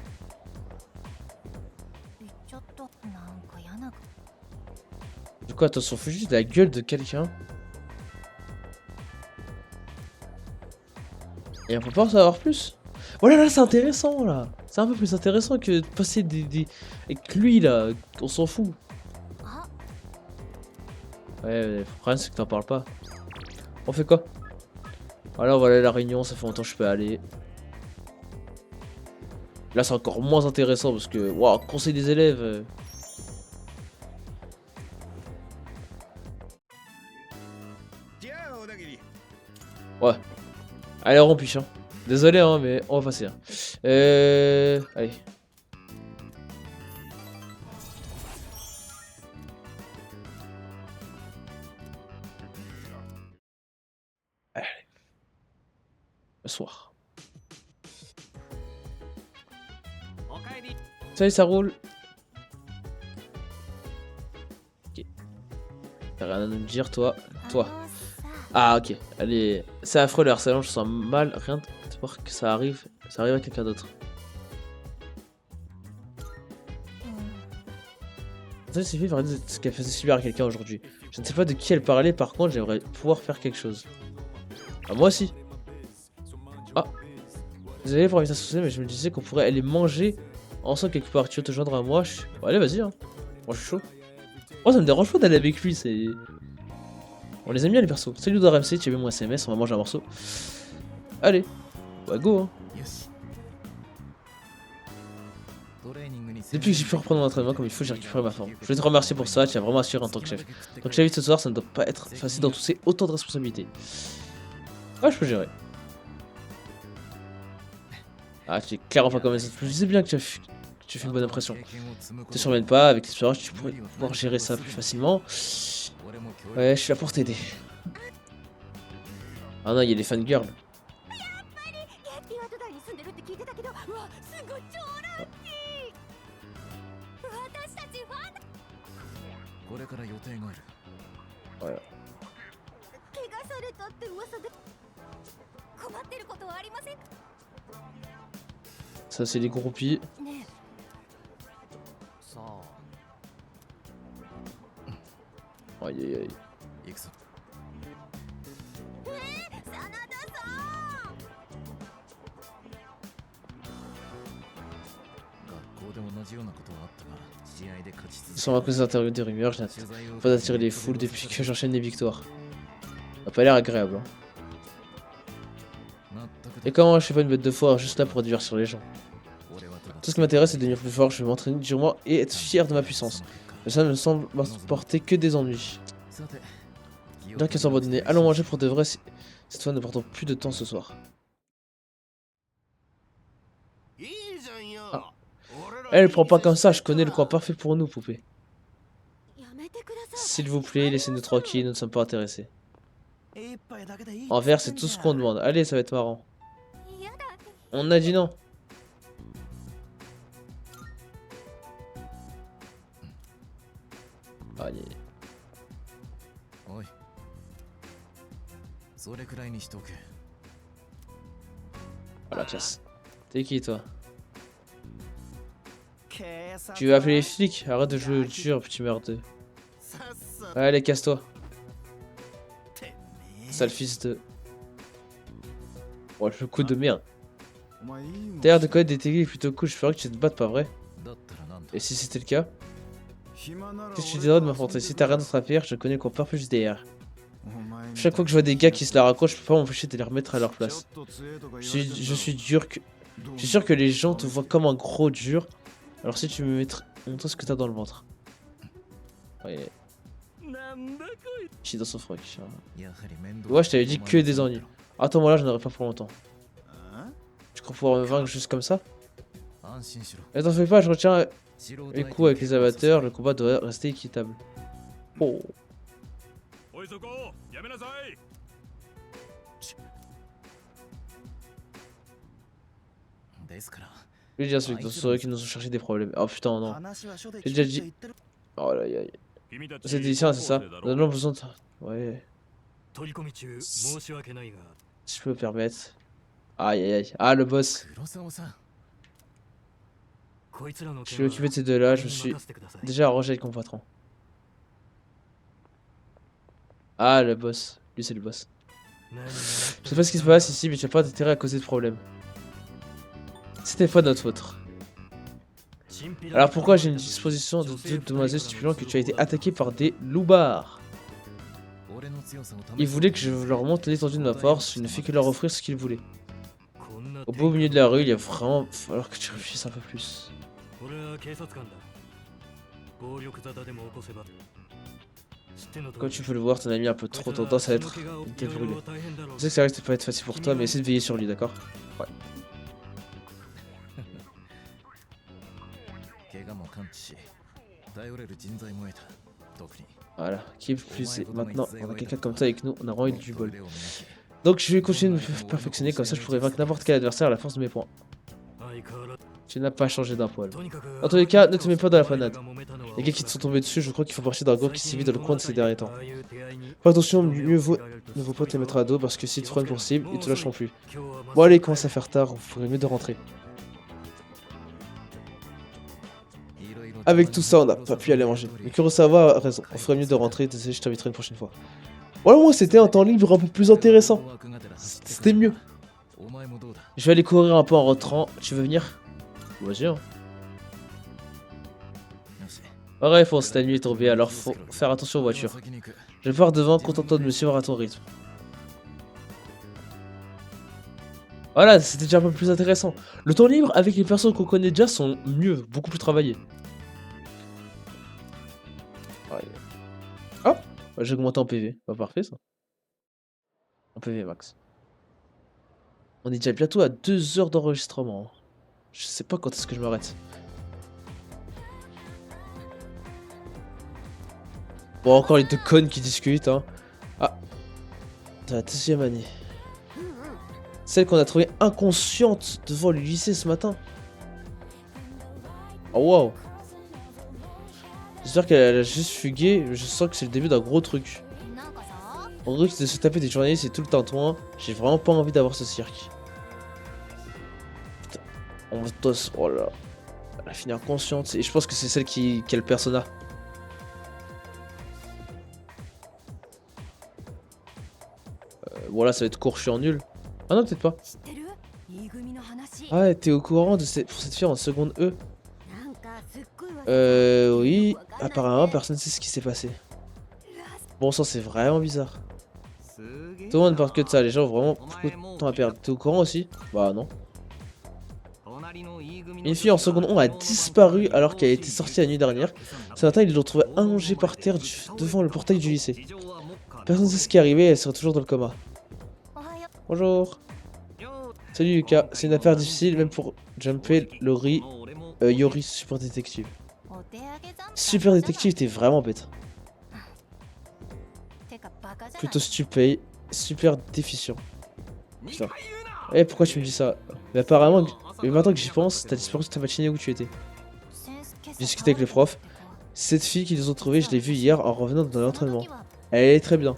Du coup, attention, faut juste la gueule de quelqu'un. Et on peut pas en savoir plus. Voilà, là, c'est intéressant, là. C'est un peu plus intéressant que de passer avec lui, là. On s'en fout. Ouais, le problème, c'est que t'en parles pas. On fait quoi? Voilà, on va aller à la réunion, ça fait longtemps que je peux aller. Là, c'est encore moins intéressant parce que, waouh, conseil des élèves. Ouais. Allez, rompiche, hein. Désolé, hein, mais on va passer. Hein. Allez. Allez. Le soir. Salut, ça roule. Ok. T'as rien à nous dire, toi. Toi. Ah, ok. Allez. C'est affreux le harcèlement, je sens mal. Rien de voir que ça arrive. Ça arrive à quelqu'un d'autre. Ça, c'est fait par ce qu'elle faisait subir à quelqu'un aujourd'hui. Je ne sais pas de qui elle parlait, par contre, j'aimerais pouvoir faire quelque chose. Ah, moi aussi. Ah. Désolé pour l'invitation sociale, mais je me disais qu'on pourrait aller manger ensemble quelque part. Tu veux te joindre à moi? Bon, allez, vas-y. Hein. Moi, je suis chaud. Moi, ça me dérange pas d'aller avec lui, c'est... On les aime bien, les persos. Salut d'RMC, tu as vu mon SMS, on va manger un morceau. Allez. Bah, go, hein. Depuis que j'ai pu reprendre mon entraînement comme il faut, j'ai récupéré ma forme. Je voulais te remercier pour ça, tu as vraiment assuré en tant que chef. Donc, j'invite ce soir, ça ne doit pas être facile d'entousser autant de responsabilités. Ah, je peux gérer. Ah, tu es clairement pas comme ça. Je sais bien que tu fais une bonne impression. Te surmène pas, avec l'expérience, tu pourrais pouvoir gérer ça plus facilement. Ouais, je suis là pour t'aider. Ah non, il y a les fangirls. Ouais. Ça, c'est les groupies. Aïe aïe aïe. Sans ma cause d'interview des rumeurs, je n'arrête pas d'attirer les foules depuis que j'enchaîne les victoires. Ça n'a pas l'air agréable. Hein. Et comment je fais pas une bête de foire juste là pour divertir les gens? Tout ce qui m'intéresse c'est de devenir plus fort, je vais m'entraîner durement et être fier de ma puissance. Mais ça ne me semble m'apporter que des ennuis. Bien qu'elle soit abandonnée, allons manger pour de vrai, cette fois ne perdons plus de temps ce soir. Ah. Elle prend pas comme ça, je connais le coin parfait pour nous, poupée. S'il vous plaît, laissez-nous tranquilles, nous ne sommes pas intéressés. Envers, c'est tout ce qu'on demande. Allez, ça va être marrant. On a dit non. Aïe, aïe, Voilà, classe. T'es qui toi? Tu veux appeler les flics? Arrête de jouer au dur, petit merdeux. Allez, casse-toi. Sale fils de... Oh, le coup de merde. T'as l'air de connaître des techniques plutôt cool, je ferais que tu te battes, pas vrai? Et si c'était le cas? Qu'est-ce que tu dirais de m'affronter? Si t'as rien d'autre à faire, je connais qu'on part plus derrière. Chaque fois que je vois des gars qui se la raccrochent, je peux pas m'empêcher de les remettre à leur place. Je suis dur que... Je suis sûr que les gens te voient comme un gros dur. Alors si tu me montre ce que t'as dans le ventre. Ouais. Chie dans son froc. Ouais, je t'avais dit que des ennuis. Attends-moi là, je n'aurai pas pour longtemps. Tu crois pouvoir me vaincre juste comme ça? Mais t'en fais pas, je retiens les coups avec les amateurs, le combat doit rester équitable. Oh. Je vais dire ceux qui nous ont cherché des problèmes. Oh putain, non. J'ai déjà dit. Oh là aïe. C'est délicieux, c'est ça? Nous avons besoin de... Ouais. Si je peux me permettre. Aïe aïe aïe. Ah, le boss. Je suis occupé de ces deux-là, je me suis déjà arrangé avec mon patron. Ah, le boss. Lui, c'est le boss. Je sais pas ce qui se passe ici, mais tu n'as pas d'intérêt à causer de problème. C'était pas de notre faute. Alors pourquoi j'ai une disposition de deux demoiselles stipulant que tu as été attaqué par des loupards? Ils voulaient que je leur montre l'étendue de ma force, je ne fais que leur offrir ce qu'ils voulaient. Au beau milieu de la rue, il y a vraiment falloir que tu réfléchisses un peu plus. Comme tu peux le voir, ton ami a un peu trop tendance à être débrûlé. Je sais que ça risque de pas être facile pour toi, mais essaie de veiller sur lui, d'accord? Ouais. Voilà, qui est plus maintenant, on a quelqu'un comme ça avec nous, on a vraiment eu du bol. Donc je vais continuer de me perfectionner, comme ça je pourrais vaincre n'importe quel adversaire à la force de mes points. Tu n'as pas changé d'un poil. Dans tous les cas, ne te mets pas dans la panade. Les gars qui te sont tombés dessus, je crois qu'il faut partir d'un groupe qui s'est mis dans le coin de ces derniers temps. Fais attention, ne vaut pas te les mettre à dos parce que s'ils te prennent pour cible, ils te lâcheront plus. Bon allez, il commence à faire tard, vous ferait mieux de rentrer. Avec tout ça, on n'a pas pu aller manger. Mais Kurosawa a raison, on ferait mieux de rentrer, désolé, je t'inviterai une prochaine fois. Voilà, moi c'était un temps libre un peu plus intéressant. C'était mieux. Je vais aller courir un peu en rentrant, tu veux venir? Vas-y hein. Ouais, fonce, la nuit est tombée, alors faut faire attention aux voitures. Je pars devant, contente-toi de me suivre à ton rythme. Voilà, c'était déjà un peu plus intéressant. Le temps libre avec les personnes qu'on connaît déjà sont mieux, beaucoup plus travaillés. Hop, j'ai augmenté en PV. Pas parfait ça. En PV max. On est déjà bientôt à 2 heures d'enregistrement. Je sais pas quand est-ce que je m'arrête. Bon, encore les deux connes qui discutent, hein. Ah, de la deuxième année. Celle qu'on a trouvée inconsciente devant le lycée ce matin. Oh wow. J'espère qu'elle a juste fugué, je sens que c'est le début d'un gros truc. En gros, de se taper des journalistes et tout le tintouin, j'ai vraiment pas envie d'avoir ce cirque. Putain, on va tous... Oh là là. Elle a fini inconsciente, et je pense que c'est celle qui a le persona. Voilà, ça va être court, je suis en nul. Ah non, peut-être pas. Ah, t'es au courant de pour cette fille en seconde E? Oui. Apparemment, personne ne sait ce qui s'est passé. Bon sang, c'est vraiment bizarre. Tout le monde ne parle que de ça, les gens ont vraiment beaucoup de temps à perdre. T'es au courant aussi? Bah non. Une fille en seconde 1 a disparu alors qu'elle a été sortie la nuit dernière. Ce matin, ils l'ont trouvée allongée par terre devant le portail du lycée. Personne ne sait ce qui est arrivé, elle serait toujours dans le coma. Bonjour. Salut Lucas, c'est une affaire difficile même pour Junpei, Yori, super détective. Super détective, t'es vraiment bête. Plutôt stupé, super déficient. Putain. Eh, pourquoi tu me dis ça? Mais apparemment, maintenant que j'y pense, t'as disparu de ta matinée où tu étais. J'ai discuté avec les profs. Cette fille qu'ils ont trouvée, je l'ai vue hier en revenant de l'entraînement. Elle est très bien.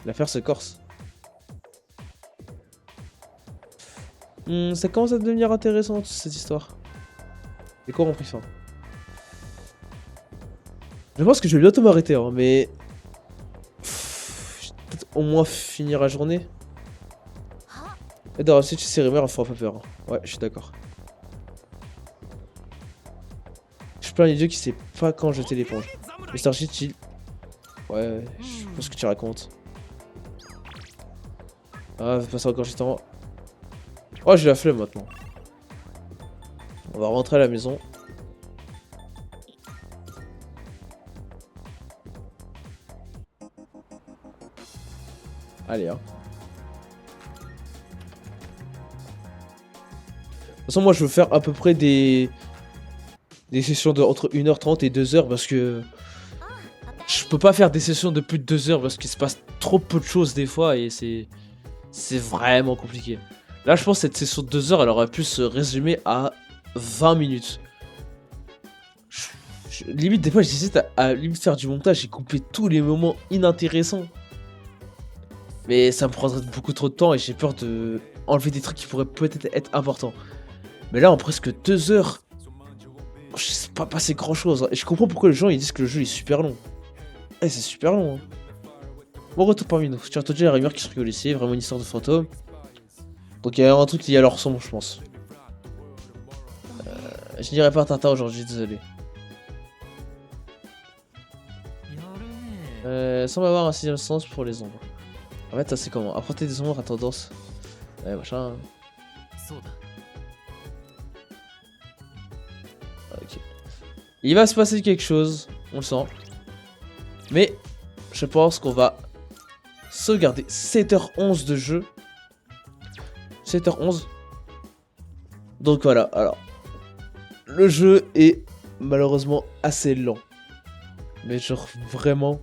L'affaire se corse. Ça commence à devenir intéressant cette histoire. Les cours ont pris fin. Je pense que je vais bientôt m'arrêter, hein, mais... Je vais peut-être au moins finir la journée. Et d'ailleurs, si tu sais rumeurs, elle fera pas peur. Hein. Ouais, je suis d'accord. Je suis plein d'idiot qui sait pas quand jeter l'éponge. Mr. Shit, chill. Ouais, je pense que tu racontes. Ah, va passer encore juste en... Oh, j'ai la flemme maintenant. On va rentrer à la maison. Allez, hein. De toute façon, moi, je veux faire à peu près des sessions de entre 1h30 et 2h parce que... Je peux pas faire des sessions de plus de 2 heures parce qu'il se passe trop peu de choses des fois et c'est vraiment compliqué. Là, je pense que cette session de 2 heures, elle aurait pu se résumer à 20 minutes. Limite, des fois, j'hésite à limite faire du montage et couper tous les moments inintéressants. Mais ça me prendrait beaucoup trop de temps et j'ai peur de enlever des trucs qui pourraient peut-être être importants. Mais là, en presque 2 heures, je sais pas passer grand chose. Et je comprends pourquoi les gens ils disent que le jeu est super long. Eh, c'est super long. Hein. Bon retour parmi nous. Tu as entendu la rumeur qui circule ici, vraiment une histoire de fantôme. Donc il y a un truc lié à leur son, je pense. Je n'irai pas à Tintin aujourd'hui, désolé. Semble avoir un sixième sens pour les ombres. En fait, ça c'est comment? Apporter des ombres à tendance. Ouais, machin. Ok. Il va se passer quelque chose, on le sent. Mais je pense qu'on va sauvegarder 7h11 de jeu. 7h11. Donc voilà, alors. Le jeu est malheureusement assez lent. Mais genre vraiment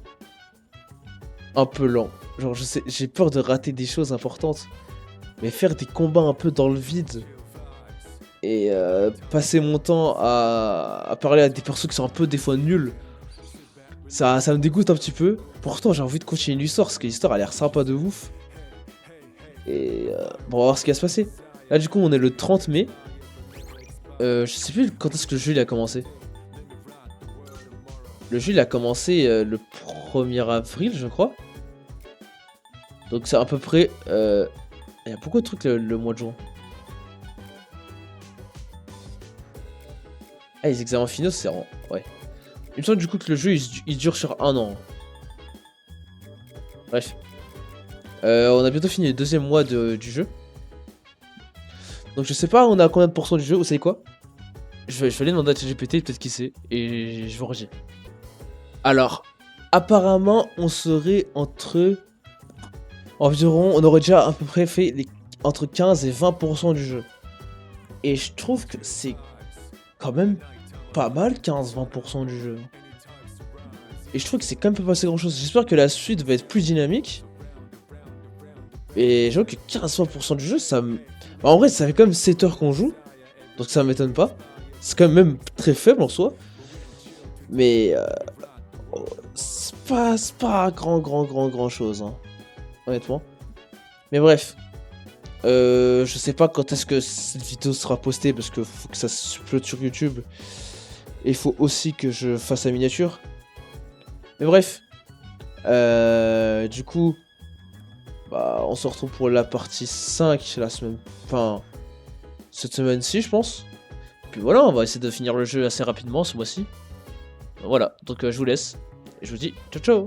un peu lent. Genre je sais, j'ai peur de rater des choses importantes. Mais faire des combats un peu dans le vide. Et passer mon temps à parler à des persos qui sont un peu des fois nuls. Ça me dégoûte un petit peu. Pourtant j'ai envie de continuer l'histoire parce que l'histoire a l'air sympa de ouf. Et bon, on va voir ce qui va se passer. Là du coup on est le 30 mai. Je sais plus quand est-ce que le jeu il a commencé. Le jeu il a commencé le 1er avril je crois. Donc c'est à peu près... Il y a beaucoup de trucs le mois de juin. Ah les examens finaux c'est en... Ouais. Il me semble du coup que le jeu il dure sur 1 an. Bref. On a bientôt fini le 2e mois du jeu. Donc je sais pas on a combien de pourcents du jeu, vous savez quoi? Je vais aller demander à ChatGPT, peut-être qui sait, et je vous redis. Alors, apparemment on serait entre... Environ, on aurait déjà à peu près fait entre 15 et 20% du jeu. Et je trouve que c'est quand même pas mal 15-20% du jeu. Et je trouve que c'est quand même pas passé grand chose. J'espère que la suite va être plus dynamique. Et j'avoue que 15-20% du jeu, ça me... Bah, en vrai, ça fait quand même 7 heures qu'on joue. Donc ça m'étonne pas. C'est quand même très faible en soi. Mais... c'est pas grand chose. Hein. Honnêtement. Mais bref. Je sais pas quand est-ce que cette vidéo sera postée. Parce que faut que ça se upload sur YouTube. Et il faut aussi que je fasse la miniature. Mais bref. Du coup... Bah, on se retrouve pour la partie 5 la semaine... Enfin... Cette semaine-ci, je pense. Puis voilà, on va essayer de finir le jeu assez rapidement ce mois-ci. Voilà, donc je vous laisse. Et je vous dis ciao ciao.